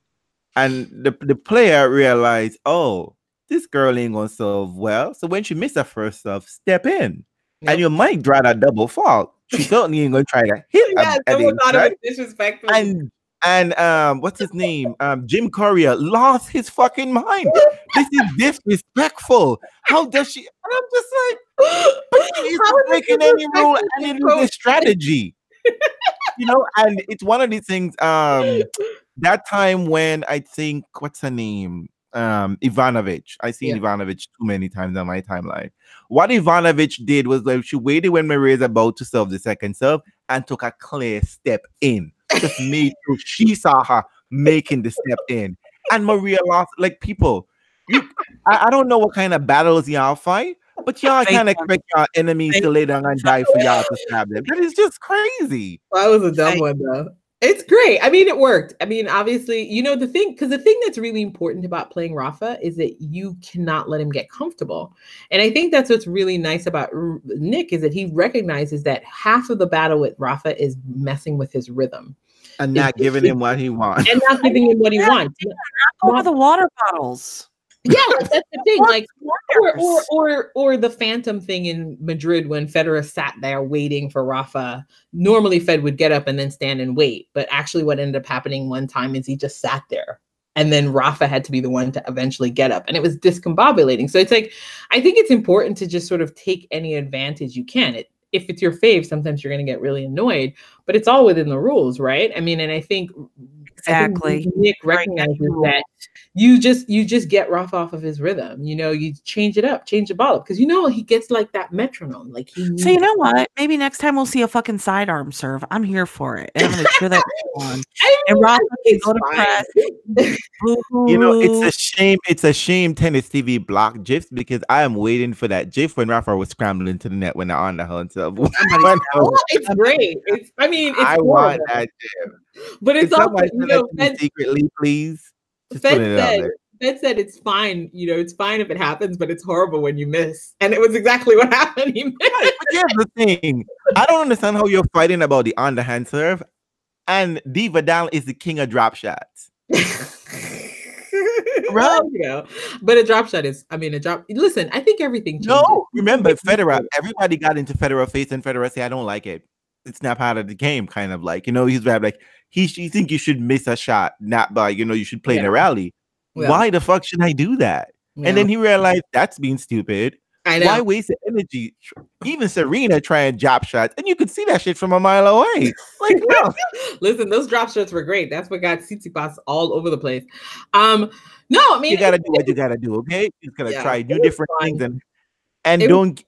And the player realized, oh, this girl ain't gonna serve well. So when she missed her first serve, step in. Yep. And you might draw that double fault. She certainly ain't gonna try to hit. Yeah, someone thought it was disrespectful. And what's his name? Jim Courier lost his fucking mind This is disrespectful. How does she? And I'm just like, but she isn't breaking any rule, and it is a strategy. You know, and it's one of these things. That time when I think, what's her name? Ivanovic. I seen Ivanovic too many times on my timeline. What Ivanovic did was like she waited when Maria's about to serve the second serve and took a clear step in. Just made sure she saw her making the step in. And Maria lost. Like, people, I don't know what kind of battles y'all fight, but y'all can't expect your enemies to lay down and die for y'all to stab them. That is just crazy. That was a dumb one, though. It's great. I mean, it worked. I mean, obviously, you know, the thing that's really important about playing Rafa is that you cannot let him get comfortable. And I think that's what's really nice about Nick is that he recognizes that half of the battle with Rafa is messing with his rhythm. And not giving him what he wants. And not giving him what he wants. Over the water bottles. Yeah, like, that's the thing. Like, or the phantom thing in Madrid when Federer sat there waiting for Rafa. Normally, Fed would get up and then stand and wait. But actually, what ended up happening one time is he just sat there, and then Rafa had to be the one to eventually get up, and it was discombobulating. So it's like, I think it's important to just sort of take any advantage you can. If it's your fave, sometimes you're going to get really annoyed, but it's all within the rules, right? I mean, and I think exactly Nick recognizes that you just get Rafa off of his rhythm. You know, you change it up, change the ball up, because you know he gets like that metronome. Like so you know what? Maybe next time we'll see a fucking sidearm serve. I'm here for it, and I'm going to cheer that on. And Rafa can go to press. You know, it's a shame. It's a shame Tennis TV blocked GIFs because I am waiting for that GIF when Rafa was scrambling to the net when they're on the hunt. It's great. I want that GIF. But it's also, you know, secretly, please. Fed said it's fine. You know, it's fine if it happens, but it's horrible when you miss. And it was exactly what happened. He missed. Right, but here's the thing. I don't understand how you're fighting about the underhand serve, and Divadal is the king of drop shots. Right? You know, but a drop shot is, listen, I think everything changes. No, remember Federer, everybody got into Federer face and Federer say, I don't like it. It's not part of the game, kind of like, you know, he's like, you think you should miss a shot, not by, you know, you should play in a rally. Yeah. Why the fuck should I do that? Yeah. And then he realized that's being stupid. I know. Why waste the energy? Even Serena trying drop shots, and you could see that shit from a mile away. Like, no. Listen, those drop shots were great. That's what got Tsitsipas all over the place. No, I mean, you gotta do what you gotta do, okay? He's gonna try new different things and don't.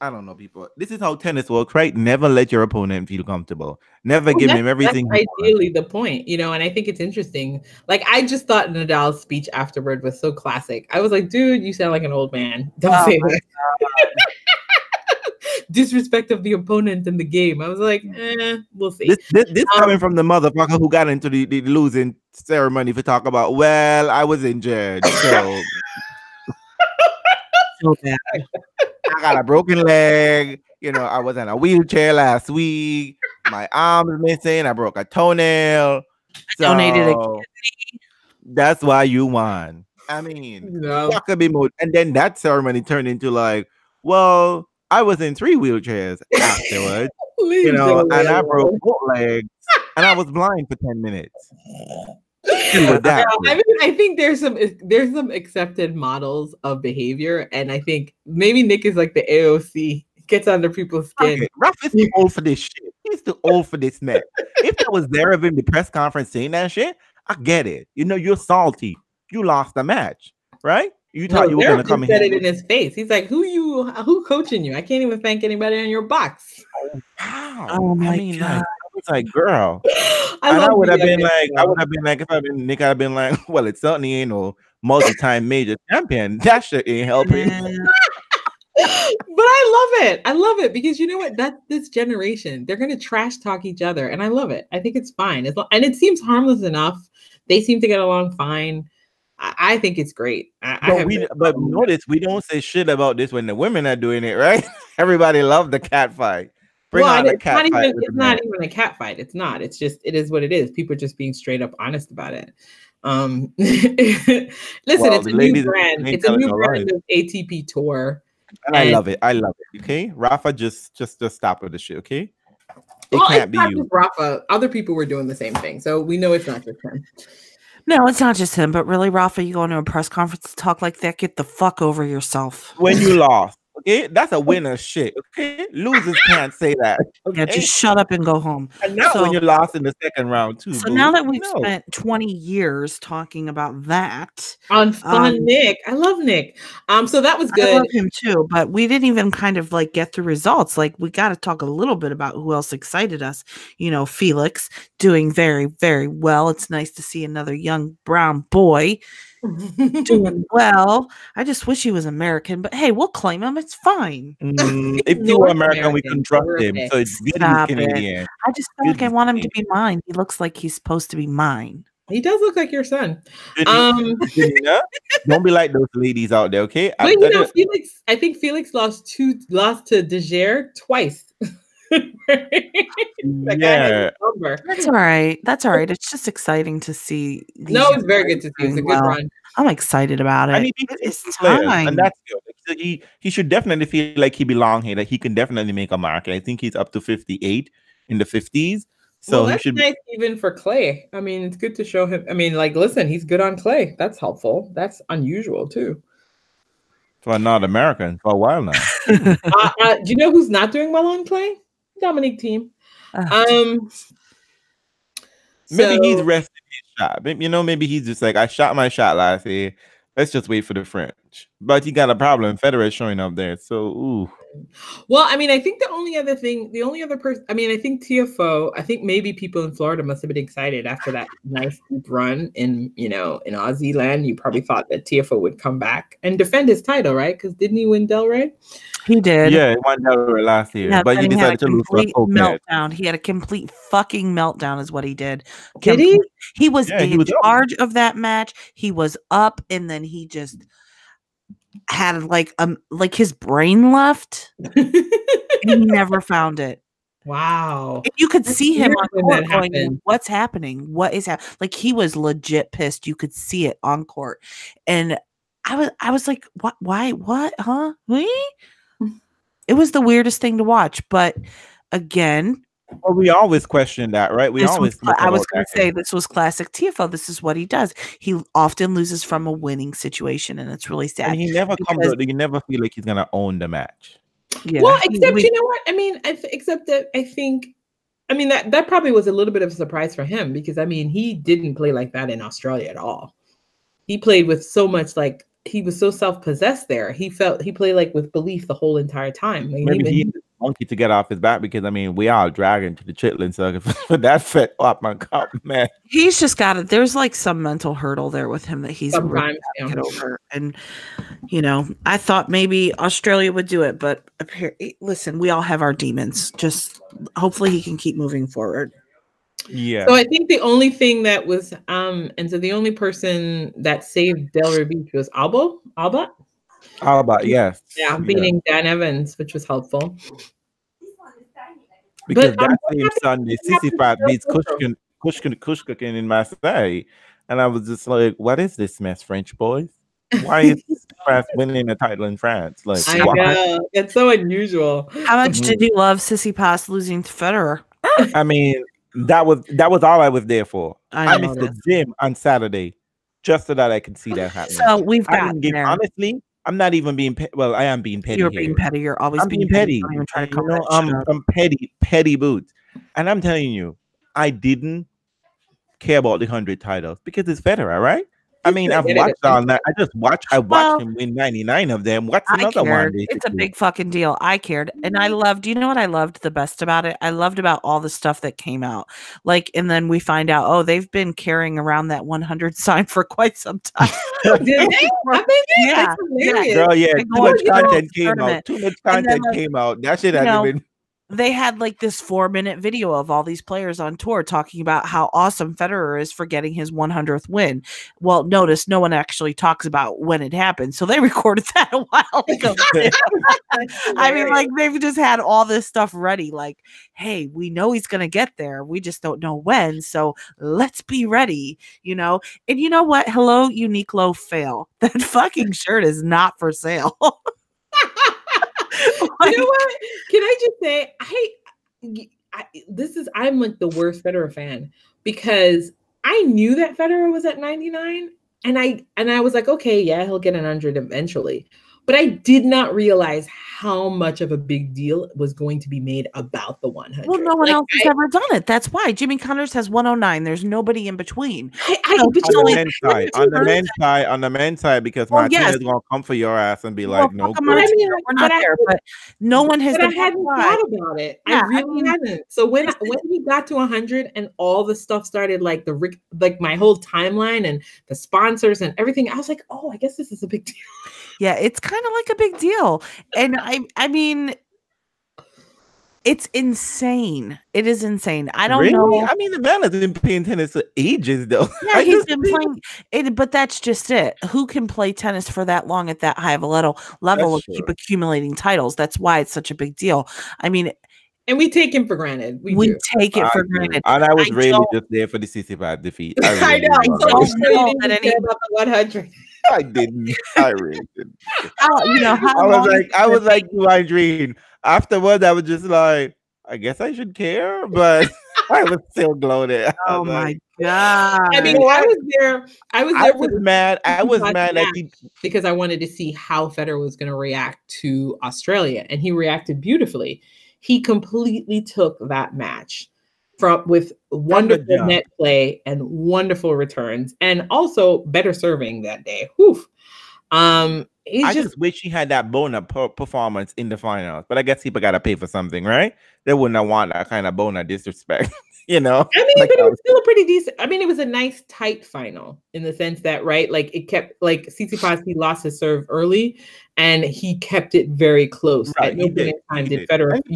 I don't know, people. This is how tennis works, right? Never let your opponent feel comfortable. Never give him everything. That's ideally the point, you know, and I think it's interesting. Like, I just thought Nadal's speech afterward was so classic. I was like, dude, you sound like an old man. Don't say that. Disrespect of the opponent in the game. I was like, we'll see. This coming from the motherfucker who got into the losing ceremony for talk about, well, I was injured, so. So bad. I got a broken leg. You know, I was in a wheelchair last week. My arm is missing. I broke a toenail. So donated a kidney. That's why you won. I mean, what could be more? And then that ceremony turned into like, well, I was in 3 wheelchairs afterwards. You know, and I broke both legs, and I was blind for 10 minutes. I think there's some accepted models of behavior, and I think maybe Nick is like the AOC, gets under people's skin. Okay. Rafa's too old for this shit. He's too old for this mess. If I was there in the press conference saying that shit, I get it. You know, you're salty. You lost the match, right? You thought you were gonna come in. Said it in his face. He's like, "Who coaching you? I can't even thank anybody in your box." Wow. Oh my God. I was like, girl. I would have been like, if I'd been Nick, I'd have been like, well, it certainly ain't no multi-time major champion. That shit ain't helping. But I love it because you know what? That's this generation. They're gonna trash talk each other, and I love it. I think it's fine. And it seems harmless enough. They seem to get along fine. I think it's great. But notice we don't say shit about this when the women are doing it, right? Everybody love the cat fight. It's not even a cat fight. It's not. It's just, it is what it is. People are just being straight up honest about it. Listen, it's a new brand. It's a new brand of ATP Tour. And I love it. Okay, Rafa, just stop with the shit. Okay, it can't be you. Rafa. Other people were doing the same thing, so we know it's not just him. No, it's not just him, but really, Rafa, you go into a press conference to talk like that, get the fuck over yourself. When you lost, okay? That's a winner shit, okay? Losers can't say that, okay? Yeah, just shut up and go home. And not when you lost in the second round, too, So boo. now that we've spent 20 years talking about that. On fun Nick. I love Nick. So that was good. I love him too, but we didn't even kind of like get through results. Like we got to talk a little bit about who else excited us. You know, Felix doing very, very well. It's nice to see another young brown boy doing well. I just wish he was American, but hey, we'll claim him. It's fine. If you were American, we can trust him. So it's good he's Canadian. I just feel like I want him to be mine. He looks like he's supposed to be mine. He does look like your son. Don't be like those ladies out there, okay? But you know, Felix, I think Felix lost to De Gea twice. Yeah, that's all right. That's all right. It's just exciting to see. No, it's very good to see. It's a good run. I'm excited about it. And it's time, and that's good. He should definitely feel like he belongs here. That he can definitely make a mark. I think he's up to 58 in the 50s. So that's nice even for clay. I mean, it's good to show him. I mean, like, listen, he's good on clay. That's helpful. That's unusual too. For not American for a while now. Do you know who's not doing well on clay? Dominique Thiem. Maybe he's resting his shot. You know, maybe he's just like, I shot my shot last year. Let's just wait for the French. But he got a problem. Federer showing up there. So, ooh. Well, I mean, I think the only other person, I mean, I think TFO, I think maybe people in Florida must have been excited after that nice deep run in Aussie land. You probably thought that TFO would come back and defend his title, right? Because didn't he win Del Rey? He did. Yeah, he won Del Rey last year. Yeah, but he decided to lose a meltdown. He had a complete fucking meltdown is what he did. Did he? He was in charge of that match. He was up and then he just had like his brain left and he never found it. Wow. And you could see him on court going, what's happening? What is happening? Like he was legit pissed. You could see it on court. And I was like, what? Why? What? Huh? It was the weirdest thing to watch. But again, well, we always question that, right? I was going to say this was classic TFO. This is what he does. He often loses from a winning situation, and it's really sad. And he never comes out. You never feel like he's going to own the match. Yeah. Well, except you know what? I mean, except that I think, I mean, that probably was a little bit of a surprise for him because I mean, he didn't play like that in Australia at all. He played with so much like. He was so self-possessed there. He played like with belief the whole entire time. I mean, maybe he's a monkey to get off his back because I mean we all dragging to the chitlin circuit for that fit up my cup, man. He's just got it. There's like some mental hurdle there with him that he's sometimes really get over. And you know, I thought maybe Australia would do it, but listen, we all have our demons. Just hopefully he can keep moving forward. Yeah. So I think the only thing that was and so the only person that saved Delray Beach was Alba, yes. Yeah, beating Dan Evans, which was helpful. Because that same Sunday, Tsitsipas beats Kushkin in Marseille. And I was just like, what is this mess, French boys? Why is Tsitsipas winning a title in France? Like, I know. It's so unusual. How much did you love Tsitsipas losing to Federer? I mean, that was all I was there for. I missed the gym on Saturday just so that I could see that happening. So we've got honestly, I'm not even being well, I am being petty. You're being petty. You're always being petty. Don't even try to come I'm petty boots. And I'm telling you, I didn't care about the 100 titles because it's Federer, right? I mean, I've watched all that. I watched him win 99 of them. What's another one? It's a big fucking deal. I cared. And I loved, you know what I loved the best about it? I loved about all the stuff that came out. Like, and then we find out, oh, they've been carrying around that 100 sign for quite some time. Did they? Yeah. Girl, yeah. Too much content came out. Too much content came out. That shit hasn't been. They had like this 4-minute video of all these players on tour talking about how awesome Federer is for getting his 100th win. Well, notice no one actually talks about when it happened. So they recorded that a while ago. I mean, like they've just had all this stuff ready. Like, hey, we know he's going to get there. We just don't know when. So let's be ready, you know? And you know what? Hello, Uniqlo fail. That fucking shirt is not for sale. You know what? Can I just say I'm like the worst Federer fan because I knew that Federer was at 99, and I was like, okay, yeah, he'll get 100 eventually. But I did not realize how much of a big deal was going to be made about the 100. Well, no one else has ever done it. That's why Jimmy Connors has 109. There's nobody in between. On the men's side, because Martina's gonna come for your ass and be like, no, we're not there. But no one has. But I hadn't thought about it. Yeah, I really hadn't. So when we got to 100 and all the stuff started, like my whole timeline and the sponsors and everything, I was like, oh, I guess this is a big deal. Yeah, it's kind of like a big deal. And I mean, it's insane. It is insane. I don't know. I mean, the man has been playing tennis for ages, though. Yeah, he's been playing it, but that's just it. Who can play tennis for that long at that high of a level and keep accumulating titles? That's why it's such a big deal. I mean, and we take him for granted. We take it for granted. And I was really just there for the Tsitsipas defeat. I know. I don't know that any about the 100. I didn't. I really didn't. I was like you, Andreen. Afterwards, I was just like, I guess I should care, but I was still gloated. Oh my god! I mean, I was there. I was mad. I was mad because I wanted to see how Federer was going to react to Australia, and he reacted beautifully. He completely took that match with wonderful net play and wonderful returns, and also better serving that day. Whew. I just wish he had that Bona performance in the finals, but I guess people gotta pay for something, right? They wouldn't want that kind of Bona disrespect, you know. I mean, but it was still a pretty decent. I mean, it was a nice tight final in the sense that, right? Like it kept Tsitsipas, he lost his serve early, and he kept it very close. Right, At no point in time did Federer. He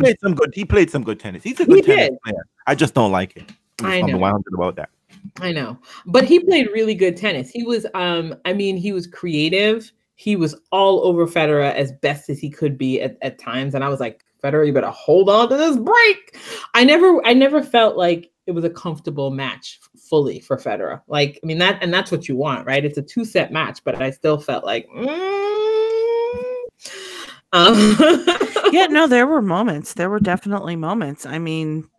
played some good tennis. He's a good tennis player. I just don't like it. I know. 100 about that. I know, but he played really good tennis. He was, I mean, he was creative. He was all over Federer as best as he could be at times. And I was like, Federer, you better hold on to this break. I never felt like it was a comfortable match fully for Federer. Like, I mean, that's what you want, right? It's a 2-set match, but I still felt like, yeah, no, there were moments. There were definitely moments. I mean,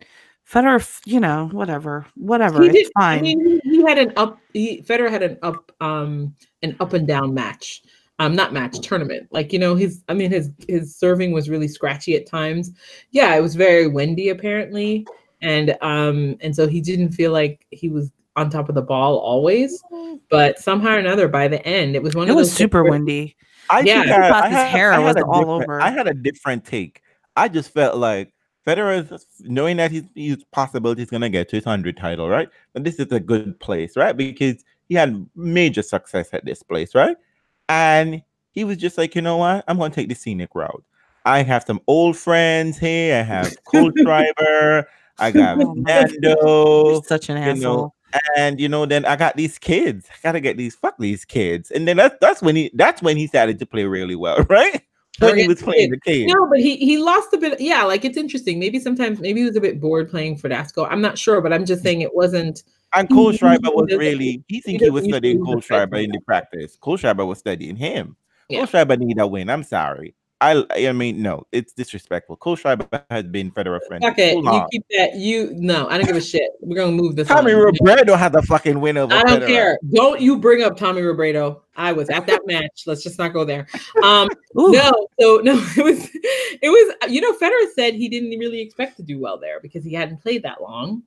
Federer, you know, whatever. It's fine. I mean, Federer had an up and down match. Not match, tournament. Like, you know, his serving was really scratchy at times. Yeah, it was very windy apparently. And so he didn't feel like he was on top of the ball always. But somehow or another, by the end, it was one of those. It was super windy. His hair was all over. I had a different take. I just felt like Federer, knowing that he's possibility he's gonna get to his 100 title, right? And this is a good place, right? Because he had major success at this place, right? And he was just like, you know what? I'm gonna take the scenic route. I have some old friends here. I have Kohlschreiber. I got Nando. Such an asshole. And then I got these kids. I gotta get fuck these kids. And then that's when he started to play really well, right? When he was playing the kids. No, but he lost a bit. Yeah, like it's interesting. Maybe he was a bit bored playing for Dasco. I'm not sure, but I'm just saying it wasn't. And Kohlschreiber was really, he was studying Kohlschreiber in the practice. Kohlschreiber was studying him. Yeah. Kohlschreiber need a win. I'm sorry. I mean, no, it's disrespectful. Kohlschreiber has been Federer friend. Okay, you keep that. I don't give a shit. We're gonna move this. Tommy Robredo had the fucking win over. I don't care. Don't you bring up Tommy Robredo. I was at that match. Let's just not go there. No, it was. Federer said he didn't really expect to do well there because he hadn't played that long.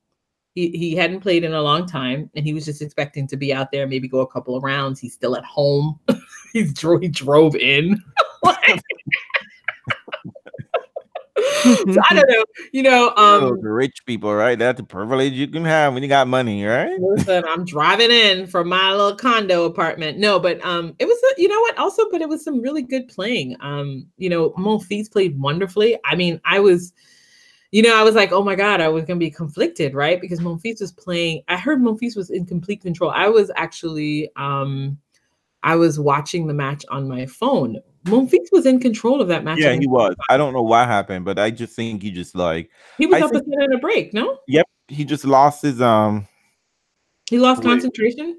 He hadn't played in a long time, and he was just expecting to be out there, maybe go a couple of rounds. He's still at home. He drove in. So I don't know, the rich people, right? That's the privilege you can have when you got money, right? Listen, I'm driving in from my little condo apartment. No, but it was but it was some really good playing. Monfils played wonderfully. I mean, I was like, oh my God, I was gonna be conflicted, right? Because Monfils was playing. I heard Monfils was in complete control. I was actually I was watching the match on my phone. Monfils was in control of that match. Yeah, he was. I don't know what happened, but I just think he was up in a break, no? Yep. He just lost his he lost concentration.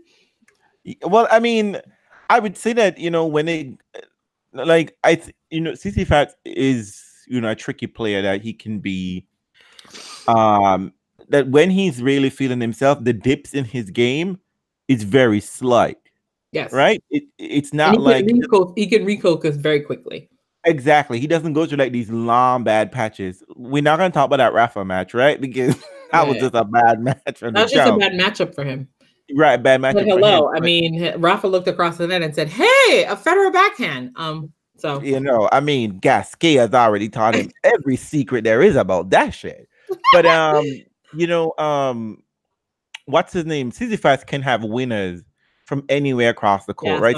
Well, I mean, I would say that, when it Tsitsipas is, a tricky player that he can be that when he's really feeling himself, the dips in his game is very slight. Yes. Right? It's not like he can refocus very quickly. Exactly. He doesn't go through like these long bad patches. We're not gonna talk about that Rafa match, right? Because that was just a bad match from the That's just a bad matchup for him. Right, bad matchup. But hello, I mean, Rafa looked across the net and said, "Hey, a Federer backhand." So I mean, Gasquet has already taught him every secret there is about that shit. But what's his name? Sisyphus can have winners from anywhere across the court, right?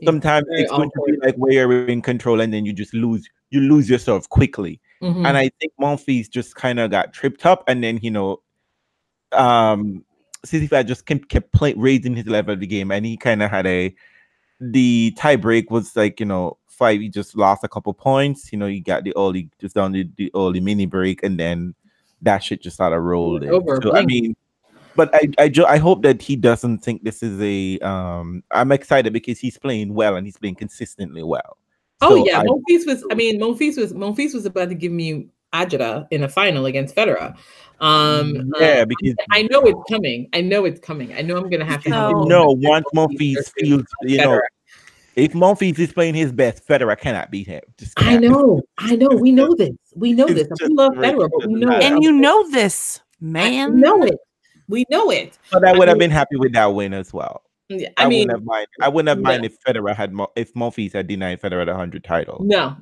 Sometimes it's going to be like where you're in control and then you just lose yourself quickly. Mm-hmm. And I think Monfils just kind of got tripped up, and then Sisyphus just kept raising his level of the game, and he kind of had the tie break was like 5. He just lost a couple points. He got the early just down the early mini break, and then that shit just started rolling. So, I mean, but I hope that he doesn't think this is I'm excited because he's playing well and he's playing consistently well. Monfils was about to give me Ajita in a final against Federer. Because I know it's coming. I know I'm gonna have to. Once Monfils feels, if Monfils is playing his best, Federer cannot beat him. I know. We know this. We love Federer, but we know it. And you know this, man. We know it. But I would have been happy with that win as well. I wouldn't have mind if Federer if Monfils had denied Federer the 100 title. No,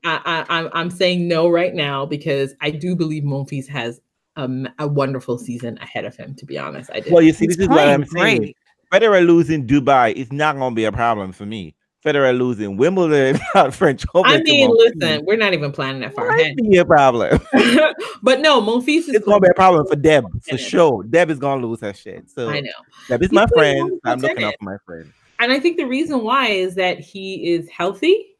I'm saying no right now because I do believe Monfils has a wonderful season ahead of him. To be honest, I do. Well, you see, this is what I'm saying. Federer losing Dubai is not going to be a problem for me. Federer losing Wimbledon, French Open. I mean, listen, we're not even planning that far ahead. Be a problem. But no, Monfils is going to be a problem for Deb for sure. Deb is going to lose her shit. So I know. Deb is my friend. I'm looking out for my friend. And I think the reason why is that he is healthy.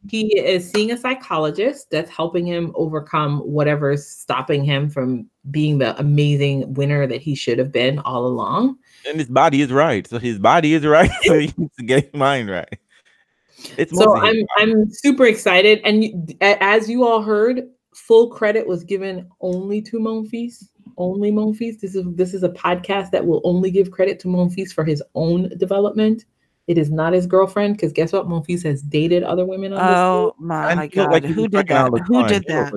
He is seeing a psychologist that's helping him overcome whatever's stopping him from being the amazing winner that he should have been all along. And his body is right. So his body is right. So he needs to get his mind right. So I'm super excited. And as you all heard, full credit was given only to Monfils. Only Monfils. This is a podcast that will only give credit to Monfils for his own development. It is not his girlfriend, because guess what? Monfils has dated other women on this. Oh my God. Who did that? Who did that?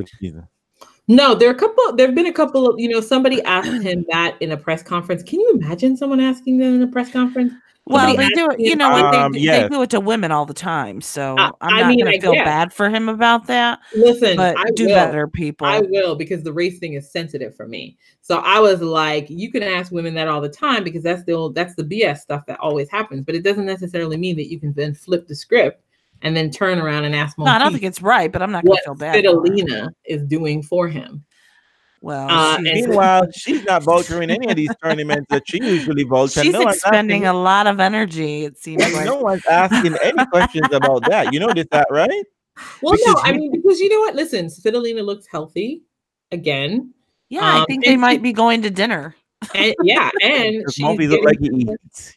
No, there have been a couple of, somebody asked him that in a press conference. Can you imagine someone asking that in a press conference? Well, they do it, they do it to women all the time. So I'm not going to feel bad for him about that. Listen, but do better, people. I will, because the race thing is sensitive for me. So I was like, you can ask women that all the time, because that's the BS stuff that always happens. But it doesn't necessarily mean that you can then flip the script and then turn around and ask Monfils. No, I don't think it's right, but I'm not going to feel bad. Fidelina is doing for him. Well, meanwhile, she's not vulturing any of these tournaments that she usually vultures. She's expending a lot of energy, it seems like. No one's asking any questions about that. You notice that, right? Well, because you know what? Listen, Fidelina looks healthy again. Yeah, I think they might be going to dinner. And she's getting to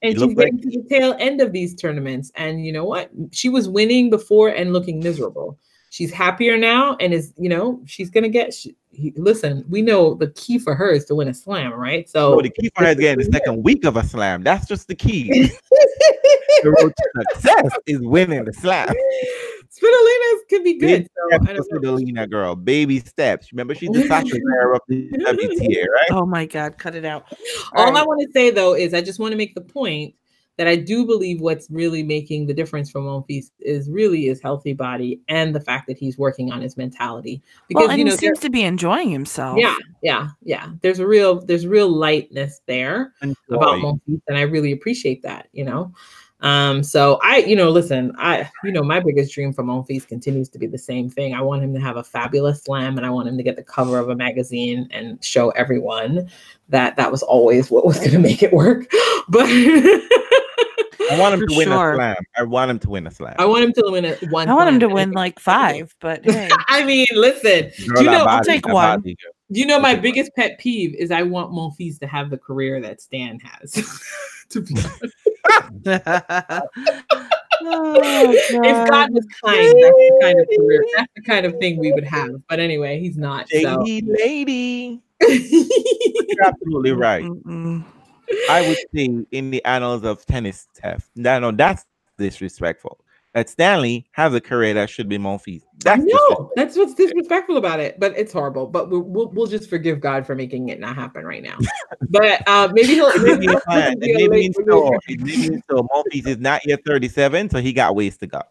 the tail end of these tournaments. And you know what? She was winning before and looking miserable. She's happier now, and she's gonna get. Listen, we know the key for her is to win a slam, right? So the key for her is getting the second week of a slam. That's just the key. The road to success is winning the slam. Spinalina could be good. Spinalina girl, baby steps. Remember, she's the Saschia Vickery of the WTA, right? Oh my God, cut it out. All I want to say though is I just want to make the point that I do believe what's really making the difference for Monfils is really his healthy body and the fact that he's working on his mentality. Because he seems to be enjoying himself. Yeah. There's real lightness there about Monfils, and I really appreciate that. So listen, my biggest dream for Monfils continues to be the same thing. I want him to have a fabulous slam, and I want him to get the cover of a magazine and show everyone that was always what was going to make it work. But I want him to win a slam. I want him to win a slam. I want him to win one. I want him to win like 5, but hey. I mean, listen, I'll take one. My biggest pet peeve is I want Monfils to have the career that Stan has. To be honest. If God was kind, that's the kind of career, that's the kind of thing we would have. But anyway, he's not. Lady. You're absolutely right. Mm-mm. I would say in the annals of tennis theft, no, that's disrespectful. That Stanley has a career that should be Monfils. I That's know that's what's disrespectful about it, but it's horrible. But we'll just forgive God for making it not happen right now. But maybe he'll. It may mean so. Monfils is not yet 37, so he got ways to go.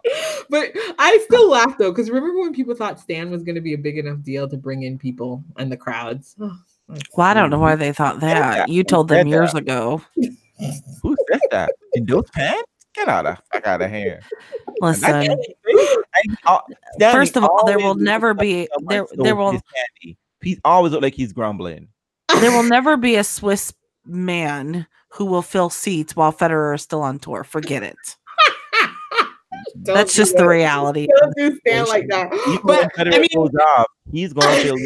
But I still laugh though, because remember when people thought Stan was going to be a big enough deal to bring in people and the crowds? Oh, well, I don't know why they thought that. You told them years ago. Who said that? In those pants? Get out of here. Listen. First of all, there will never be there will. He's always look like he's grumbling. There will never be a Swiss man who will fill seats while Federer is still on tour. Forget it. That's just the reality. Don't do Stan like that. But I mean, he's going to fill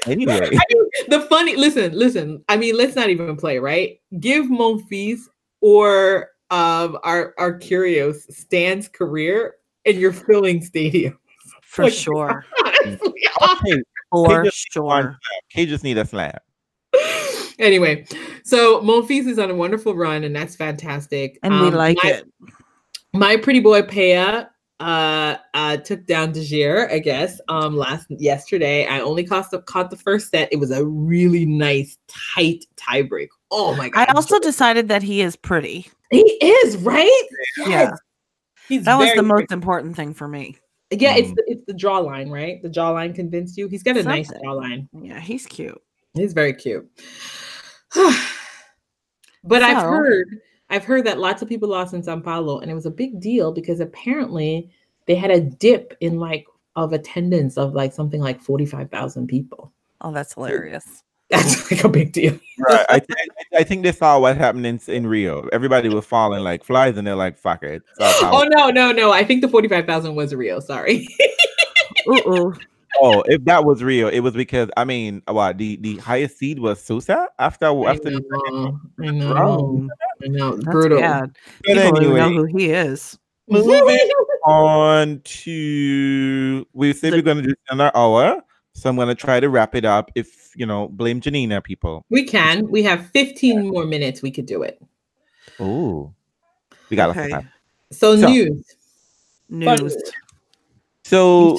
anyway. I mean, the funny. Listen. I mean, let's not even play. Right? Give Monfils or our Kyrgios Stan's career, and you're filling stadiums for sure. For sure. He just need a slam. Anyway, so Monfils is on a wonderful run, and that's fantastic. And we like it. My pretty boy Pea took down Desir, I guess, yesterday. I only caught the first set. It was a really nice, tight tiebreak. Oh my god! I also decided that he is pretty. He is, right? Yes. Yeah. That was the most important thing for me. Yeah, it's the jawline, right? The jawline convinced you. He's got a nice jawline. Yeah, he's cute. He's very cute. But so, I've heard that lots of people lost in Sao Paulo, and it was a big deal because apparently they had a dip in of attendance of something like 45,000 people. Oh, that's hilarious. That's a big deal. Right. I think they saw what happened in Rio. Everybody was falling like flies, and they're like, "Fuck it." Oh no! I think the 45,000 was Rio. Sorry. Oh, if that was Rio, it was because the highest seed was Sousa after I know. That's brutal. Bad. People anyway, don't know who he is. Moving on to, we said we're going to do another hour, so I'm going to try to wrap it up. If blame Janina, people. We can. We have 15 more minutes. We could do it. Oh, we got lots of time. So news. So.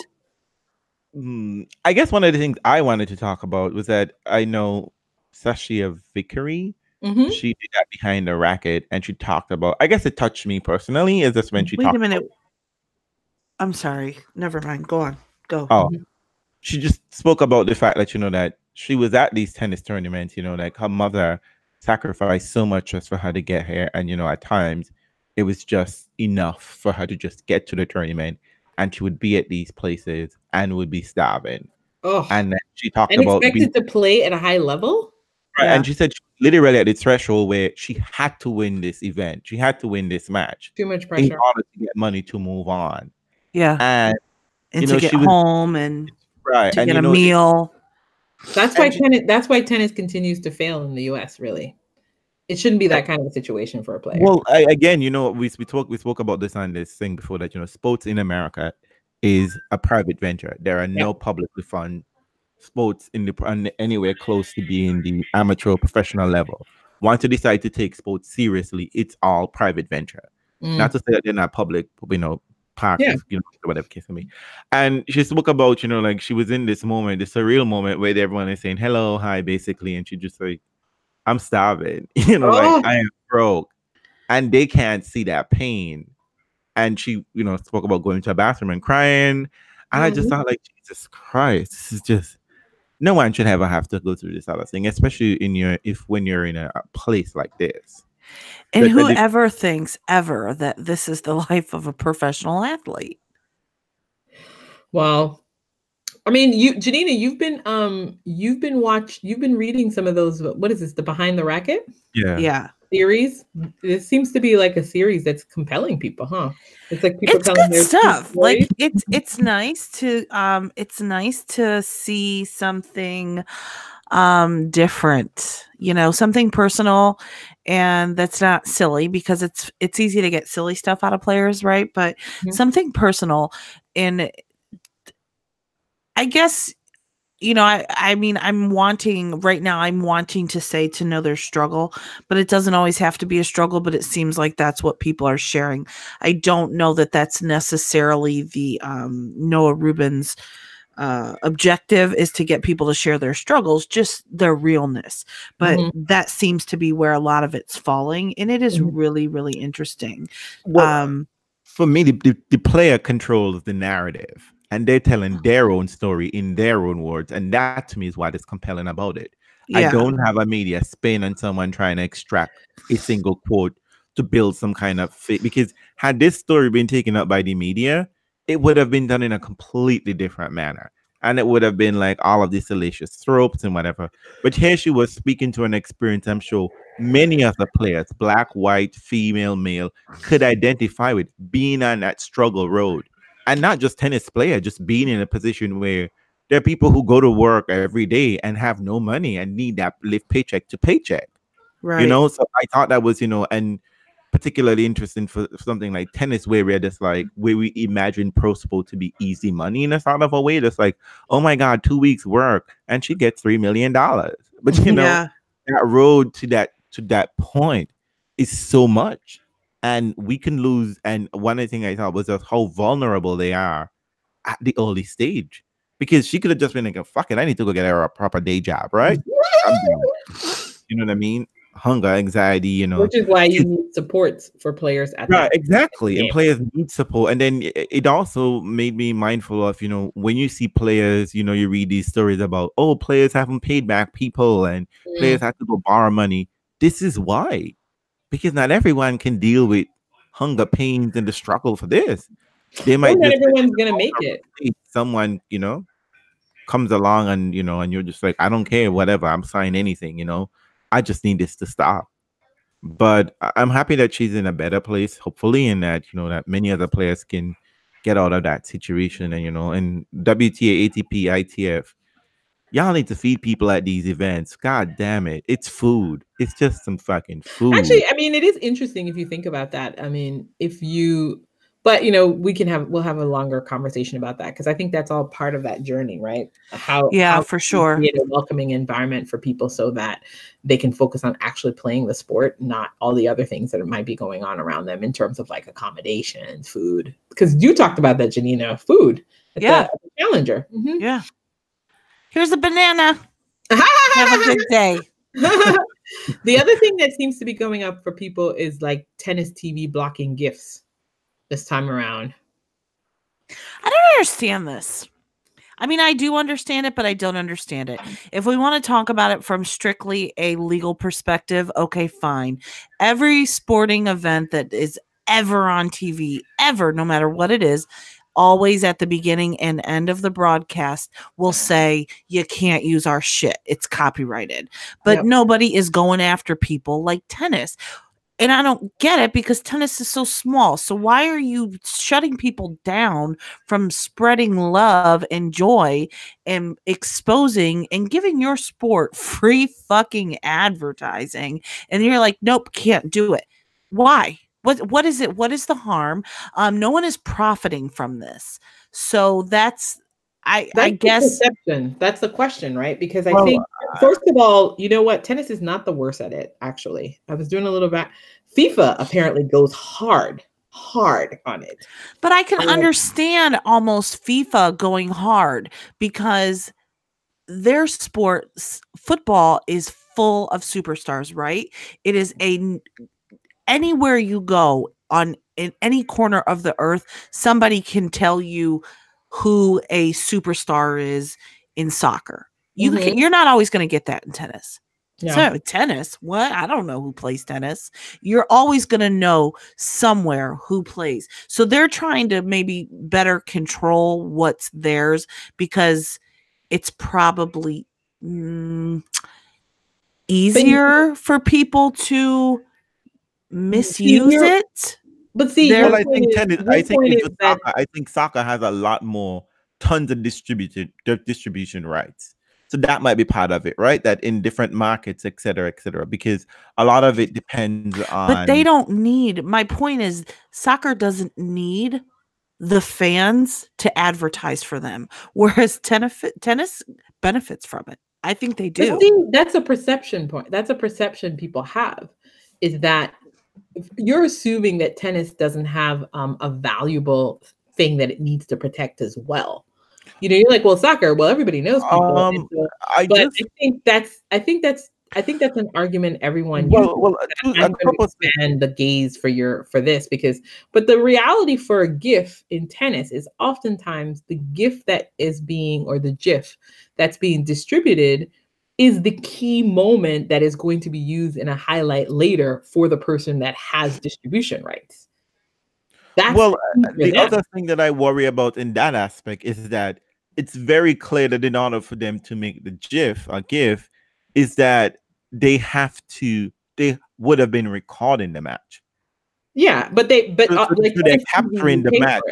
I guess one of the things I wanted to talk about was that I know Saschia Vickery. Mm-hmm. She did that Behind the Racquet, and she talked about. I guess it touched me personally. Is this when she talked? Wait a minute. I'm sorry. Never mind. Go on. Go. Oh, she just spoke about the fact that that she was at these tennis tournaments. Like her mother sacrificed so much just for her to get here, and at times it was just enough for her to just get to the tournament. And she would be at these places and would be starving. Oh, and then she talked about expected to play at a high level. Right, yeah. And she said literally at the threshold where she had to win this event. She had to win this match. Too much pressure in order to get money to move on. Yeah, and to get home and to get a meal. That's why tennis. That's why tennis continues to fail in the U.S. Really. It shouldn't be that kind of a situation for a player. Well, we spoke about this on this thing before that, sports in America is a private venture. There are no publicly funded sports anywhere close to being the amateur or professional level. Once you decide to take sports seriously, it's all private venture. Not to say that they're not public, parks, whatever case for me. And she spoke about, she was in this moment, this surreal moment where everyone is saying hello, hi, basically, and she just I'm starving, I am broke, and they can't see that pain. And she, spoke about going to a bathroom and crying. And I just thought, Jesus Christ, this is just, no one should ever have to go through this other thing, especially when you're in a place like this. And whoever thinks ever that this is the life of a professional athlete. Well, I mean, Janina, you've been reading some of those. What is this? The Behind the Racquet? Yeah. Series. It seems to be like a series that's compelling people, huh? It's like people telling good stuff. Like it's nice to see something different, something personal and that's not silly, because it's easy to get silly stuff out of players, right? But something personal. And I guess, I mean, I'm wanting to say to know their struggle, but it doesn't always have to be a struggle, but it seems like that's what people are sharing. I don't know that that's necessarily the Noah Rubin's objective is to get people to share their struggles, just their realness. But that seems to be where a lot of it's falling, and it is really, really interesting. Well, for me, the player controls the narrative. And they're telling their own story in their own words. And that to me is what is compelling about it. Yeah. I don't have a media spin on someone trying to extract a single quote to build some kind of fit. Because had this story been taken up by the media, it would have been done in a completely different manner. And it would have been like all of these salacious tropes and whatever. But here she was speaking to an experience I'm sure many of the players, black, white, female, male, could identify with, being on that struggle road. And not just tennis player, just being in a position where there are people who go to work every day and have no money and need that live paycheck to paycheck. Right. So I thought that was, and particularly interesting for something like tennis, where we imagine pro sport to be easy money in a sort of a way. That's like, oh my God, 2 weeks work and she gets $3 million. But that road to that point is so much. And we can lose. And one of the things I thought was just how vulnerable they are at the early stage. Because she could have just been like, fuck it, I need to go get her a proper day job, right? You know what I mean? Hunger, anxiety, Which is why you need support for players at right, exactly. And players need support. And then it also made me mindful of, when you see players, you read these stories about, players haven't paid back people and players have to go borrow money. This is why. Because not everyone can deal with hunger pains and the struggle for this. They might not everyone's gonna make it. Someone, comes along and and you're just like, I don't care, whatever, I'm signing anything, I just need this to stop. But I'm happy that she's in a better place, hopefully, and that that many other players can get out of that situation. And and WTA, ATP, ITF, y'all need to feed people at these events. God damn it. It's food. It's just some fucking food. Actually, I mean, it is interesting if you think about that. I mean, but we'll have a longer conversation about that, because I think that's all part of that journey, right? How for sure, create a welcoming environment for people so that they can focus on actually playing the sport, not all the other things that might be going on around them in terms of like accommodations, food. Because you talked about that, Janina, food. At the Challenger. Mm-hmm. Yeah. Here's a banana. Have a good day. The other thing that seems to be going up for people is like tennis TV blocking GIFs this time around. I don't understand this. I mean, I do understand it, but I don't understand it. If we want to talk about it from strictly a legal perspective, okay, fine. Every sporting event that is ever on TV, ever, no matter what it is, always at the beginning and end of the broadcast will say, you can't use our shit. It's copyrighted. But nobody is going after people like tennis. And I don't get it, because tennis is so small. So why are you shutting people down from spreading love and joy and exposing and giving your sport free fucking advertising? And you're like, nope, can't do it. Why? What is it? What is the harm? No one is profiting from this. So that's I guess perception. That's the question, right? Because I think, first of all, you know what? Tennis is not the worst at it, actually. I was doing a little bit. FIFA apparently goes hard on it. But I can understand almost FIFA going hard, because their sports, football, is full of superstars, right? It is anywhere you go in any corner of the earth, somebody can tell you who a superstar is in soccer. You're not always going to get that in tennis. Yeah. So tennis, what? I don't know who plays tennis. You're always going to know somewhere who plays. So they're trying to maybe better control what's theirs, because it's probably easier for people to misuse it. But see, well, I think soccer has a lot more tons of distribution rights. So that might be part of it, right? That in different markets, et cetera, because a lot of it depends on. But they don't need. My point is, soccer doesn't need the fans to advertise for them, whereas tennis benefits from it. I think they do. But see, that's a perception point. That's a perception people have, is that you're assuming that tennis doesn't have a valuable thing that it needs to protect as well. You know, you're like, well, soccer, well, everybody knows people. I think that's an argument everyone uses. I'm going to expand the gaze for this but the reality for a GIF in tennis is oftentimes the GIF that is being, or the GIF that's being distributed, is the key moment that is going to be used in a highlight later for the person that has distribution rights. The other thing that I worry about in that aspect is that it's very clear that in order for them to make the GIF is that they would have been recording the match. Yeah, but they're capturing the match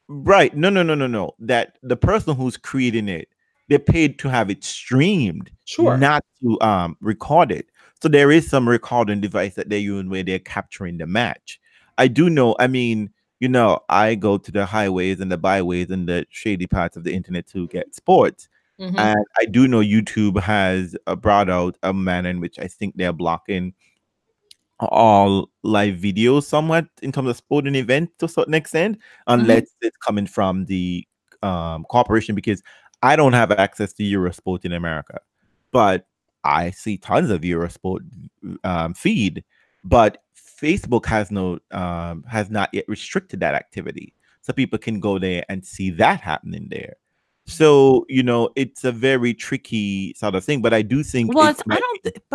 right. No. That the person who's creating it, they're paid to have it streamed, not to record it. So there is some recording device that they're using where they're capturing the match. I do know. I mean, you know, I go to the highways and the byways and the shady parts of the internet to get sports. Mm-hmm. And I do know YouTube has brought out a manner in which I think they're blocking all live videos somewhat in terms of sporting events to a certain extent, unless it's coming from the corporation, because I don't have access to Eurosport in America, but I see tons of Eurosport feed. But Facebook has not yet restricted that activity, so people can go there and see that happening there. So, you know, it's a very tricky sort of thing, but I do think but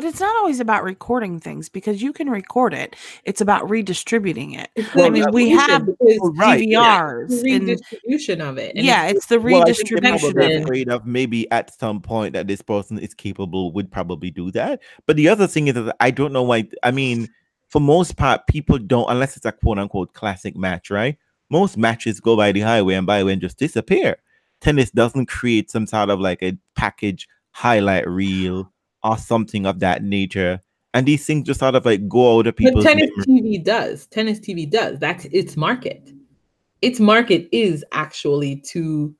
it's not always about recording things, because you can record it. It's about redistributing it. I mean, we have DVRs and redistribution of it. And it's the redistribution. I'm afraid of maybe at some point that this person is capable would probably do that. But the other thing is that I don't know why. I mean, for most part, people don't, unless it's a quote unquote classic match, right? Most matches go by the highway and just disappear. Tennis doesn't create some sort of like a package highlight reel or something of that nature, and these things just sort of like go out of people's. But Tennis TV does. That's its market. Its market is actually to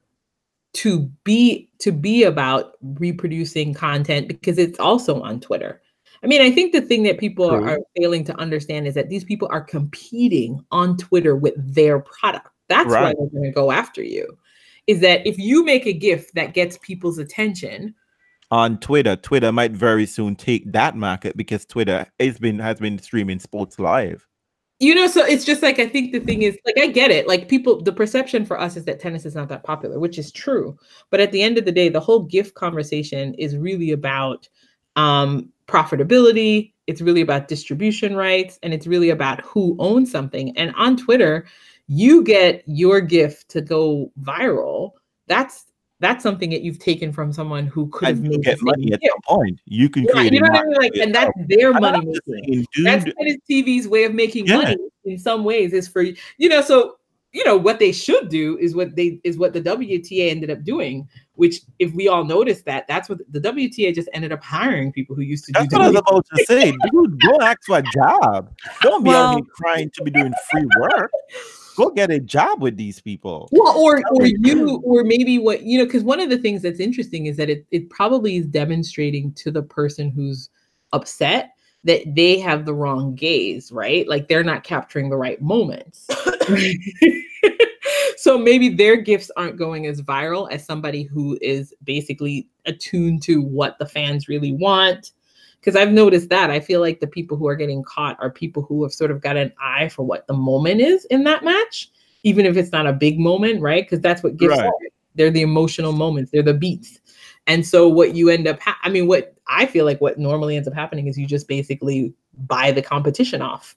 be about reproducing content, because it's also on Twitter. I mean, I think the thing that people are failing to understand is that these people are competing on Twitter with their product. That's why they're going to go after you. Is that if you make a GIF that gets people's attention on Twitter might very soon take that market, because Twitter has been streaming sports live. You know, so it's just like, I think the thing is, like, I get it. Like, the perception for us is that tennis is not that popular, which is true. But at the end of the day, the whole GIF conversation is really about profitability. It's really about distribution rights, and it's really about who owns something. And on Twitter, you get your GIF to go viral. That's something that you've taken from someone who could have made get money at some point. You can create, you know what I mean? Like, and that's their money making. That's Tennis TV's way of making money in some ways, is for, you know. So, you know, what they should do is what the WTA ended up doing, which, if we all noticed that's what the WTA just ended up hiring people who used to do. That's what I was about to say. Dude, go ask for a job. Don't be out here trying to be doing free work. Go get a job with these people. Well, or maybe what, you know, because one of the things that's interesting is that it probably is demonstrating to the person who's upset that they have the wrong gaze, right? Like, they're not capturing the right moments. So maybe their GIFs aren't going as viral as somebody who is basically attuned to what the fans really want. Because I've noticed that. I feel like the people who are getting caught are people who have sort of got an eye for what the moment is in that match, even if it's not a big moment, right? Because that's what GIFs are. They're the emotional moments. They're the beats. And so what you end up, what I feel like what normally ends up happening is you just basically buy the competition off.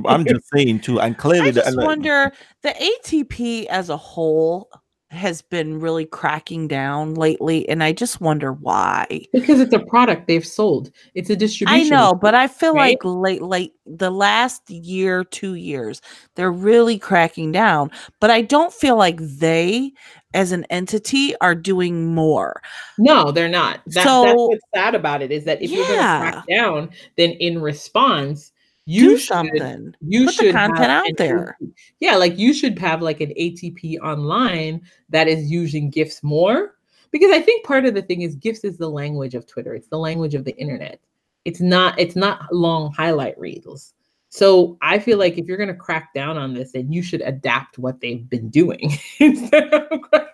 I'm just saying too, and clearly, I just wonder, the ATP as a whole has been really cracking down lately, and I just wonder why. Because it's a product they've sold. It's a distribution. I know, but I feel like late the last year, 2 years, they're really cracking down. But I don't feel like they, as an entity, are doing more. No, they're not. That's what's sad about it, is that if you're going to crack down, then in response, do something. You put should the content out there. Yeah, like you should have like an ATP online that is using GIFs more, because I think part of the thing is GIFs is the language of Twitter. It's the language of the internet. It's not long highlight reels. So I feel like if you're going to crack down on this, then you should adapt what they've been doing.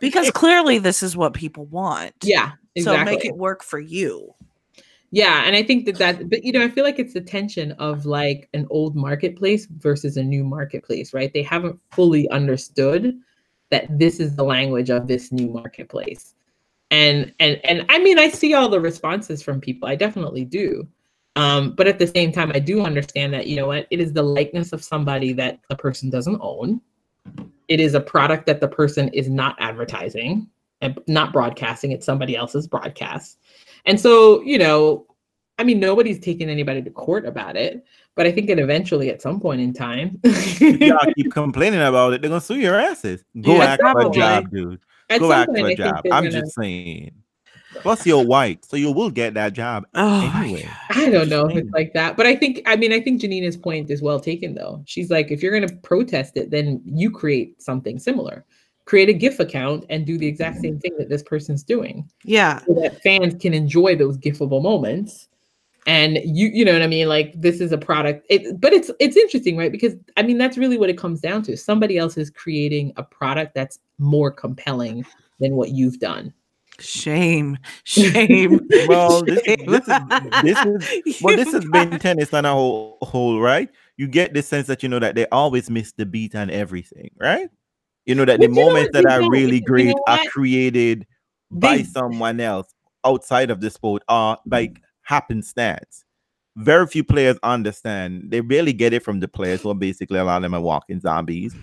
Because clearly this is what people want. Yeah, exactly. So make it work for you. Yeah, and I think that, but I feel like it's the tension of like an old marketplace versus a new marketplace, right? They haven't fully understood that this is the language of this new marketplace. And I mean, I see all the responses from people. I definitely do. But at the same time, I do understand that, it is the likeness of somebody that the person doesn't own. It is a product that the person is not advertising and not broadcasting. It's somebody else's broadcast. And so, I mean, nobody's taking anybody to court about it, but I think that eventually at some point in time, y'all keep complaining about it, they're going to sue your asses. Go ask for a job, dude. Go ask for a job. I'm just saying. Plus, you're white, so you will get that job anyway. I don't know if it's like that, but I think Janina's point is well taken, though. She's like, if you're going to protest it, then you create something similar. Create a GIF account and do the exact same thing that this person's doing. Yeah, so that fans can enjoy those GIFable moments. And you know what I mean? Like, this is a product. But it's interesting, right? Because I mean, that's really what it comes down to. Somebody else is creating a product that's more compelling than what you've done. Shame. Well, this has been tennis on a whole, right? You get the sense that that they always miss the beat on everything, right? That the moments that are really great are created by someone else outside of the sport, are like happenstance. Very few players understand. They barely get it from the players, who are basically, a lot of them are walking zombies,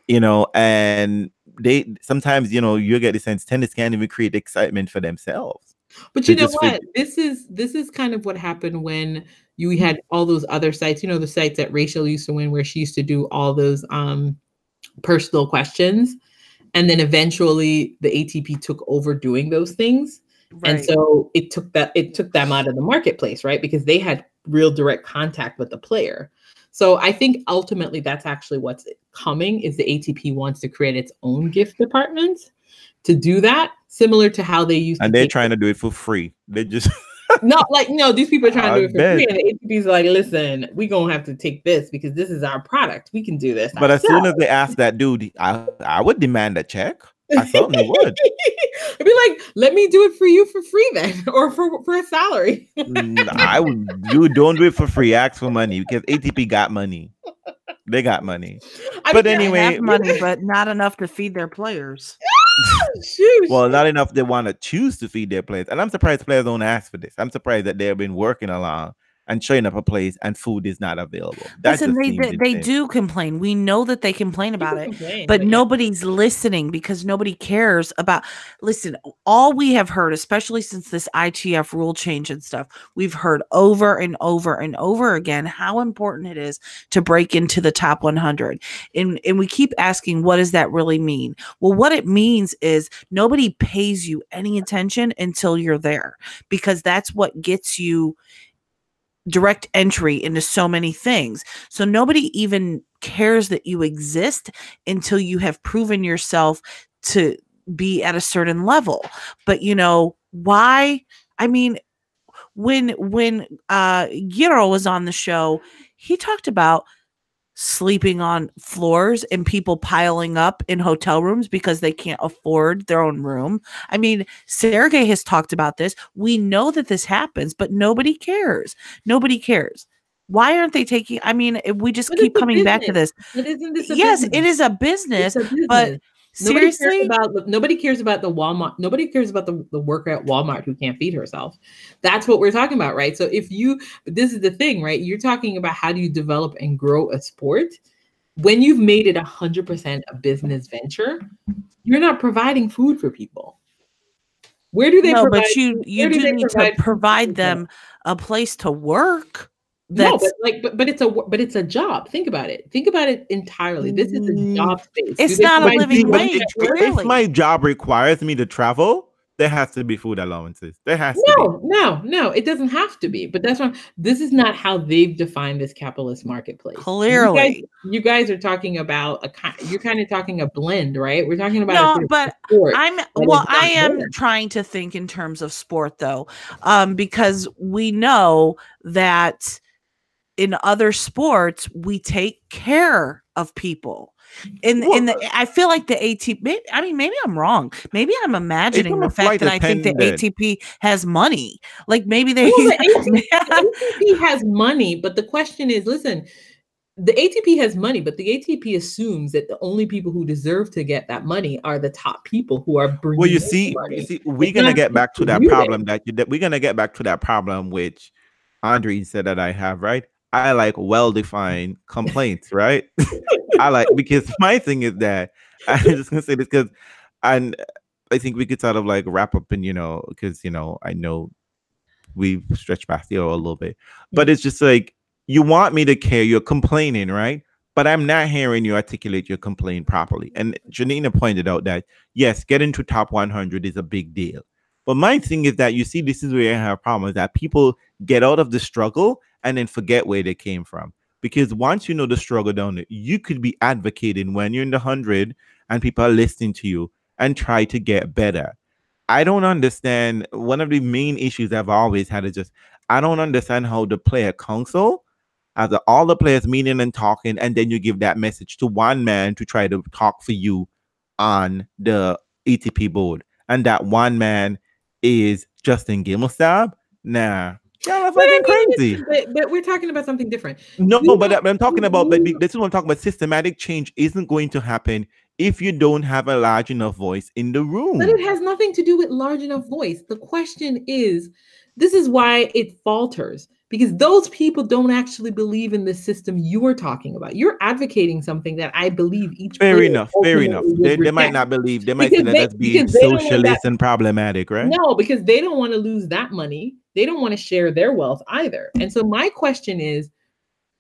and they sometimes, you get the sense tennis can't even create excitement for themselves. But you know what? This is kind of what happened when you had all those other sites, the sites that Rachel used to win, where she used to do all those personal questions. And then eventually the ATP took over doing those things. Right. And so it took them out of the marketplace, right? Because they had real direct contact with the player. So I think ultimately that's actually what's coming, is the ATP wants to create its own GIF department to do that, similar to how they used to. And they're trying to do it for free. They just these people are trying to do it for free, and the ATP's like, listen, we're gonna have to take this because this is our product. We can do this. But as soon as they ask that dude, I would demand a check. I certainly would. I'd be like, let me do it for you for free then, or for a salary. I would. Don't do it for free. Ask for money, because ATP got money. They got money. Anyway, they have money, but not enough to feed their players. Well, not enough they want to choose to feed their players. And I'm surprised players don't ask for this. I'm surprised that they've been working along and showing up a place and food is not available. Listen, they do complain. We know that they complain about it, but nobody's listening because nobody cares about. Listen, all we have heard, especially since this ITF rule change and stuff, we've heard over and over and over again how important it is to break into the top 100. And we keep asking, what does that really mean? Well, what it means is nobody pays you any attention until you're there, because that's what gets you direct entry into so many things. So nobody even cares that you exist until you have proven yourself to be at a certain level. But why? I mean, when Giro was on the show, he talked about sleeping on floors and people piling up in hotel rooms because they can't afford their own room. I mean, Sergey has talked about this. We know that this happens, but nobody cares. Nobody cares. Why aren't they taking? I mean, we just keep coming back to this. Yes, it is a business, but seriously, nobody cares about the Walmart. Nobody cares about the worker at Walmart who can't feed herself. That's what we're talking about, right? So this is the thing, right? You're talking about how do you develop and grow a sport. When you've made it 100% a business venture, you're not providing food for people. Where do they provide? But you do need to provide them a place to work. No, but it's a job. Think about it. Think about it entirely. This is a job space. It's not a living wage. If my job requires me to travel, there has to be food allowances. There has to be. No, it doesn't have to be. But that's why this is not how they've defined this capitalist marketplace. Clearly, you guys are talking about you're kind of talking a blend, right? We're talking about no, but I am trying to think in terms of sport though, because we know that in other sports we take care of people. I feel like the ATP, I mean, maybe I'm wrong. Maybe I'm imagining the fact that I think the ATP has money. Like maybe the ATP has money, but the question is, listen, the ATP has money, but the ATP assumes that the only people who deserve to get that money are the top people who are bringing. Well, you see, we're gonna get back to that problem we're gonna get back to that problem which Andreen said that I have, right? I like well-defined complaints, right? I like, because my thing is that I'm just gonna say this because, and I think we could sort of like wrap up and because I know we've stretched past here a little bit, but it's just like you want me to care, you're complaining, right? But I'm not hearing you articulate your complaint properly. And Janina pointed out that yes, getting to top 100 is a big deal. But my thing is that you see, this is where I have problems, that people get out of the struggle and then forget where they came from. Because once you know the struggle down there, you could be advocating when you're in the 100 and people are listening to you and try to get better. I don't understand. One of the main issues I've always had is just, I don't understand how the player council, as all the players meeting and talking, and then you give that message to one man to try to talk for you on the ATP board. And that one man is Justin Gimmelstaub. Nah. Y'all are fucking crazy. But we're talking about something different. No, but I'm talking about, but this is what I'm talking about. Systematic change isn't going to happen if you don't have a large enough voice in the room. But it has nothing to do with large enough voice. The question is, this is why it falters, because those people don't actually believe in the system you are talking about. You're advocating something that I believe each fair enough. They might not believe. They might say that that's being socialist and problematic, right? No, because they don't want to lose that money. They don't want to share their wealth either. And so my question is,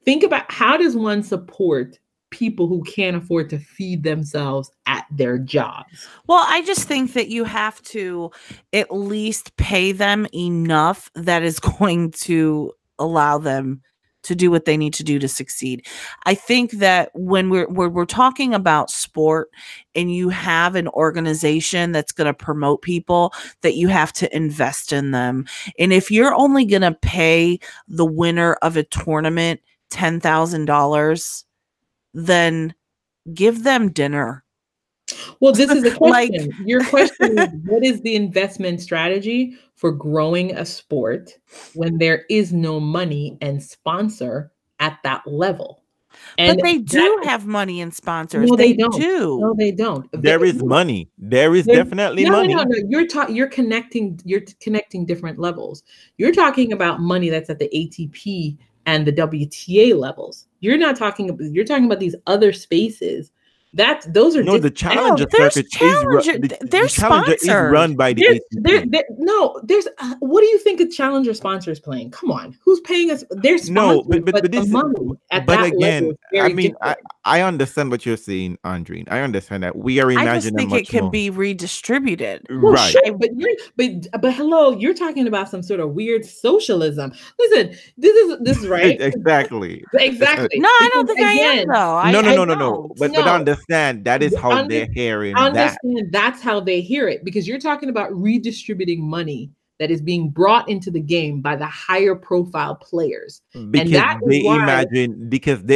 think about, how does one support people who can't afford to feed themselves at their jobs? Well, I just think that you have to at least pay them enough that is going to allow them to do what they need to do to succeed. I think that when we're talking about sport and you have an organization that's going to promote people, that you have to invest in them. And if you're only going to pay the winner of a tournament $10,000, then give them dinner. Well, this is the question. Your question is, what is the investment strategy for growing a sport when there is no money and sponsor at that level? And but they do have money and sponsors. No, they don't. do. No, they don't. There is money. There is definitely money. No. You're connecting different levels. You're talking about money that's at the ATP and the WTA levels. You're talking about these other spaces. Those are the challenger circuit their sponsor is run by the ATP. What do you think a challenger sponsor is playing? Come on, who's paying us? They're sponsored, but the money at that level is very different. I understand what you're saying, Andreen. I understand that we are imagining. I just think it can be redistributed, right? Sure, but hello, you're talking about some sort of weird socialism. Listen, this is right. Exactly. No, I don't think I am though. No. But understand that is how they're hearing that. That's how they hear it, because you're talking about redistributing money that is being brought into the game by the higher profile players. Because they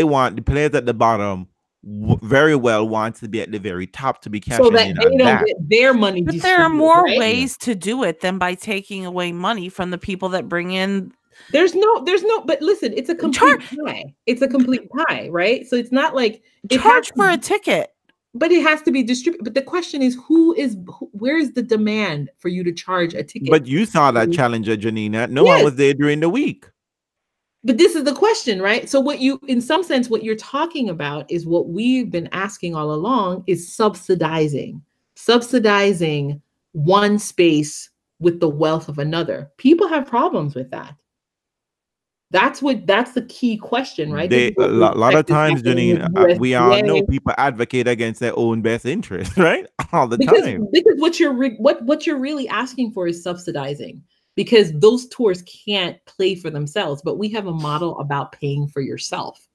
want the players at the bottom very well want to be at the very top to be cashing so that in they on don't that. get their money. But there are more ways to do it than by taking away money from the people that bring in. There's no, but listen, it's a complete pie. It's a complete pie, right? So it's not like charge for a ticket, but it has to be distributed. But the question is, where is the demand for you to charge a ticket? But you saw that challenger, Janina. No one was there during the week. But this is the question, right? So in some sense, what you're talking about is what we've been asking all along, is subsidizing one space with the wealth of another. People have problems with that. That's the key question, right? A lot of times, Janine, we all know people advocate against their own best interest, right? All the time. Because what you're really asking for is subsidizing, because those tours can't play for themselves, but we have a model about paying for yourself.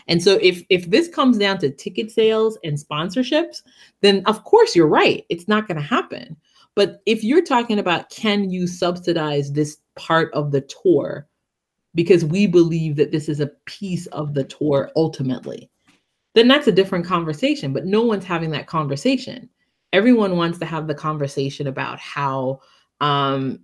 And so if this comes down to ticket sales and sponsorships, then of course you're right. It's not going to happen. But if you're talking about, can you subsidize this part of the tour, because we believe that this is a piece of the tour ultimately, then that's a different conversation. But no one's having that conversation. Everyone wants to have the conversation about how, this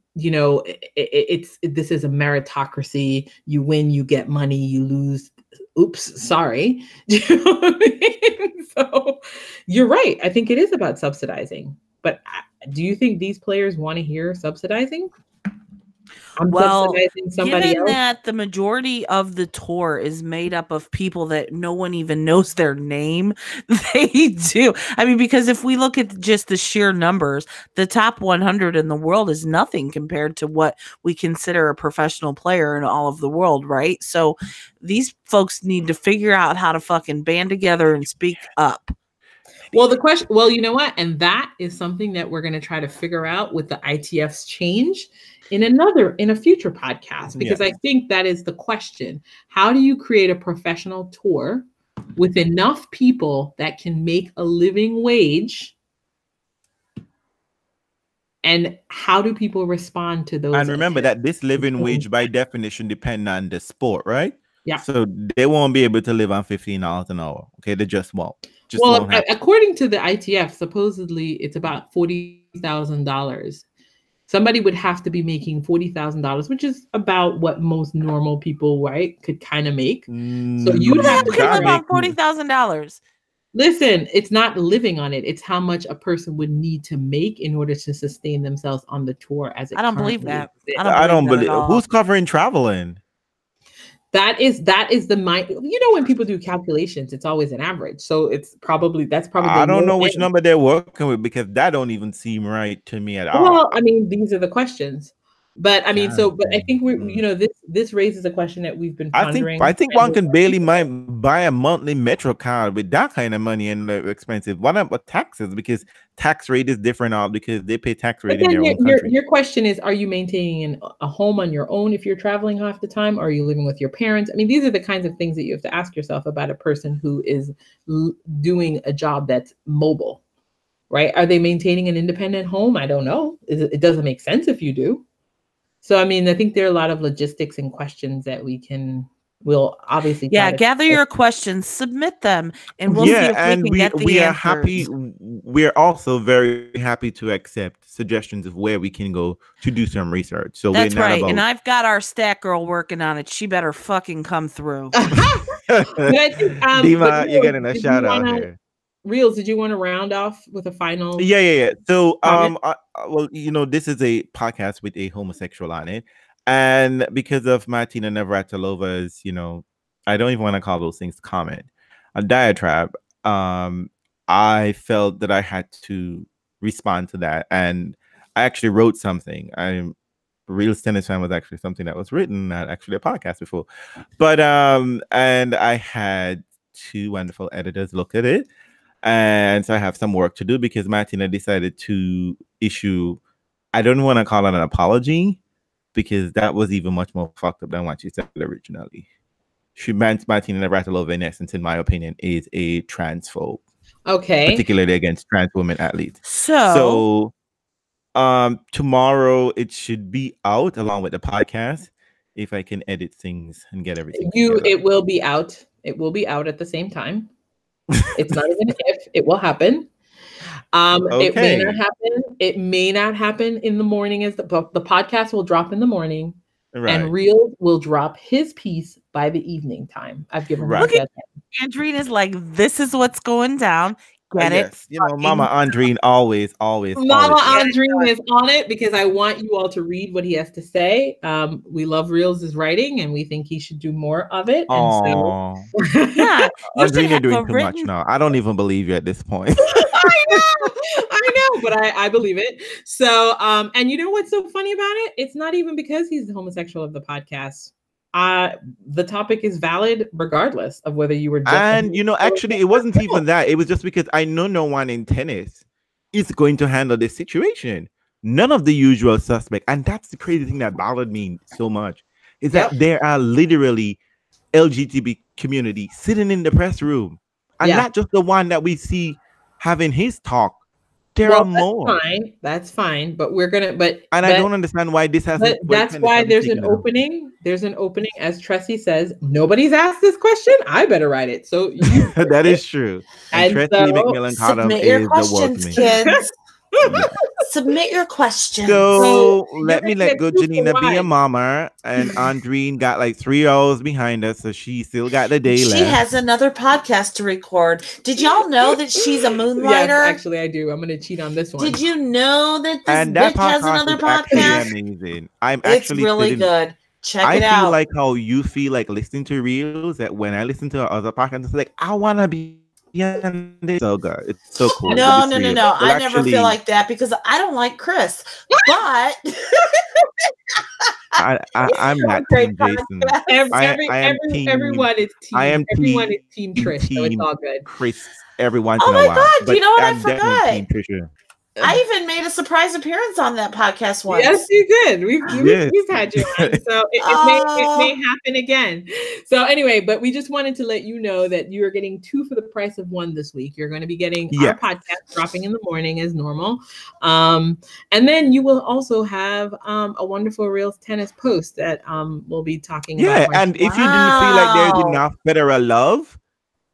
is a meritocracy. You win, you get money, you lose. Oops, sorry. You know what I mean? So you're right. I think it is about subsidizing. But do you think these players want to hear subsidizing? Given that the majority of the tour is made up of people that no one even knows their name, they do. I mean, because if we look at just the sheer numbers, the top 100 in the world is nothing compared to what we consider a professional player in all of the world, right? So these folks need to figure out how to fucking band together and speak up. Well, you know what? And that is something that we're going to try to figure out with the ITF's change in a future podcast, because I think that is the question. How do you create a professional tour with enough people that can make a living wage? And how do people respond to those? And remember that this living wage by definition depends on the sport, right? Yeah. So they won't be able to live on $15 an hour. Okay, they just won't. According to the ITF, supposedly it's about $40,000. Somebody would have to be making $40,000, which is about what most normal people, right, could kind of make. So you'd have to live on $40,000. Listen, it's not living on it. It's how much a person would need to make in order to sustain themselves on the tour. I don't believe that. I don't believe. Who's covering traveling? That is the mind. When people do calculations, it's always an average. So that's probably. I don't know which number they're working with, because that don't even seem right to me at all. Well, I mean, these are the questions. But I mean, but I think this raises a question that we've been pondering. I think one can barely buy a monthly Metro card with that kind of money, and expensive. What about taxes? Because tax rate is different now, because they pay tax rate in their own country. Your question is, are you maintaining a home on your own if you're traveling half the time? Or are you living with your parents? I mean, these are the kinds of things that you have to ask yourself about a person who is doing a job that's mobile, right? Are they maintaining an independent home? I don't know. It doesn't make sense if you do. So, I mean, I think there are a lot of logistics and questions that we'll obviously. Yeah, gather your questions, submit them, and we'll see if we can get the answers. We're also very happy to accept suggestions of where we can go to do some research. So that's right. And I've got our stat girl working on it. She better fucking come through. Diva, you're getting a shout out here. Reels, did you want to round off with a final? Yeah. So, this is a podcast with a homosexual on it, and because of Martina Navratilova's, I don't even want to call those things comment, a diatribe. I felt that I had to respond to that, and I actually wrote something. Real Tennis Fan was actually something that was written, not actually a podcast before, but and I had two wonderful editors look at it. And so I have some work to do, because Martina decided to issue, I don't want to call it an apology, because that was even much more fucked up than what she said originally. Martina Navratilova, in essence, in my opinion, is a transphobe. Okay. Particularly against trans women athletes. So tomorrow it should be out along with the podcast, if I can edit things and get everything together. It will be out. It will be out at the same time. It's not even if, it will happen. Okay. It may not happen. It may not happen in the morning, as the podcast will drop in the morning, and Reels will drop his piece by the evening time. I've given him that. Andreen is like, this is what's going down. Get it? Mama Andreen always. Mama Andreen is on it, because I want you all to read what he has to say. We love Reels' writing, and we think he should do more of it. And yeah, Andreen, you're doing too much now. I don't even believe you at this point. I know, but I believe it. So, and you know what's so funny about it? It's not even because he's the homosexual of the podcast. the topic is valid regardless of whether you were just and actually it wasn't even that. It was just because I know no one in tennis is going to handle this situation. None of the usual suspects. And that's the crazy thing that bothered me so much, is that there are literally LGBT community sitting in the press room, and not just the one that we see having his talk. There are more. That's fine. But we're gonna. I don't understand why this hasn't. That's why there's an opening. There's an opening, as Tressie says. Nobody's asked this question. I better write it. So that is true. And Tressie McMillan Cottom is the word to me. Kids. Submit your questions. So let go Janina be a mama, and Andreen got like 3 hours behind us, so she still got the day left. She has another podcast to record. Did y'all know that she's a moonlighter? Yes, actually I do. I'm gonna cheat on this one. Did you know that this bitch has another podcast? Amazing. It's really good. Check it out. I feel like how you feel like listening to reels, that when I listen to other podcasts, it's like I wanna be. Yeah, it's so good. It's so cool. No. I never feel like that because I don't like Chris. But I'm not Team Jason. Everyone is Team Trish, so it's all good. Chris, every once in a while. Oh my God! But you know what? I'm I forgot. Team Trisha. I even made a surprise appearance on that podcast once. Yes, you did. We've had you on, so it may happen again. So anyway, but we just wanted to let you know that you are getting 2 for the price of 1 this week. You're going to be getting our podcast dropping in the morning as normal, and then you will also have a wonderful Reels tennis post that we'll be talking about. Yeah, and if you didn't feel like there's enough Federer love,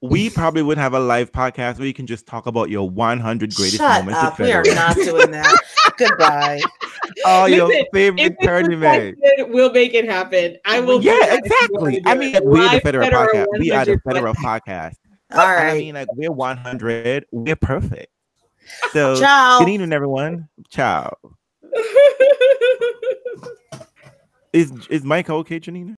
we probably would have a live podcast where you can just talk about your 100 greatest moments. Shut up. We are not doing that. Goodbye. Oh, your favorite tournament. We'll make it happen. I will. Yeah, exactly. I mean, we're the Federer podcast. We are the Federer podcast. All right. I mean, like, we're 100. We're perfect. So, ciao. Good evening, everyone. Ciao. Is Mike okay, Janina?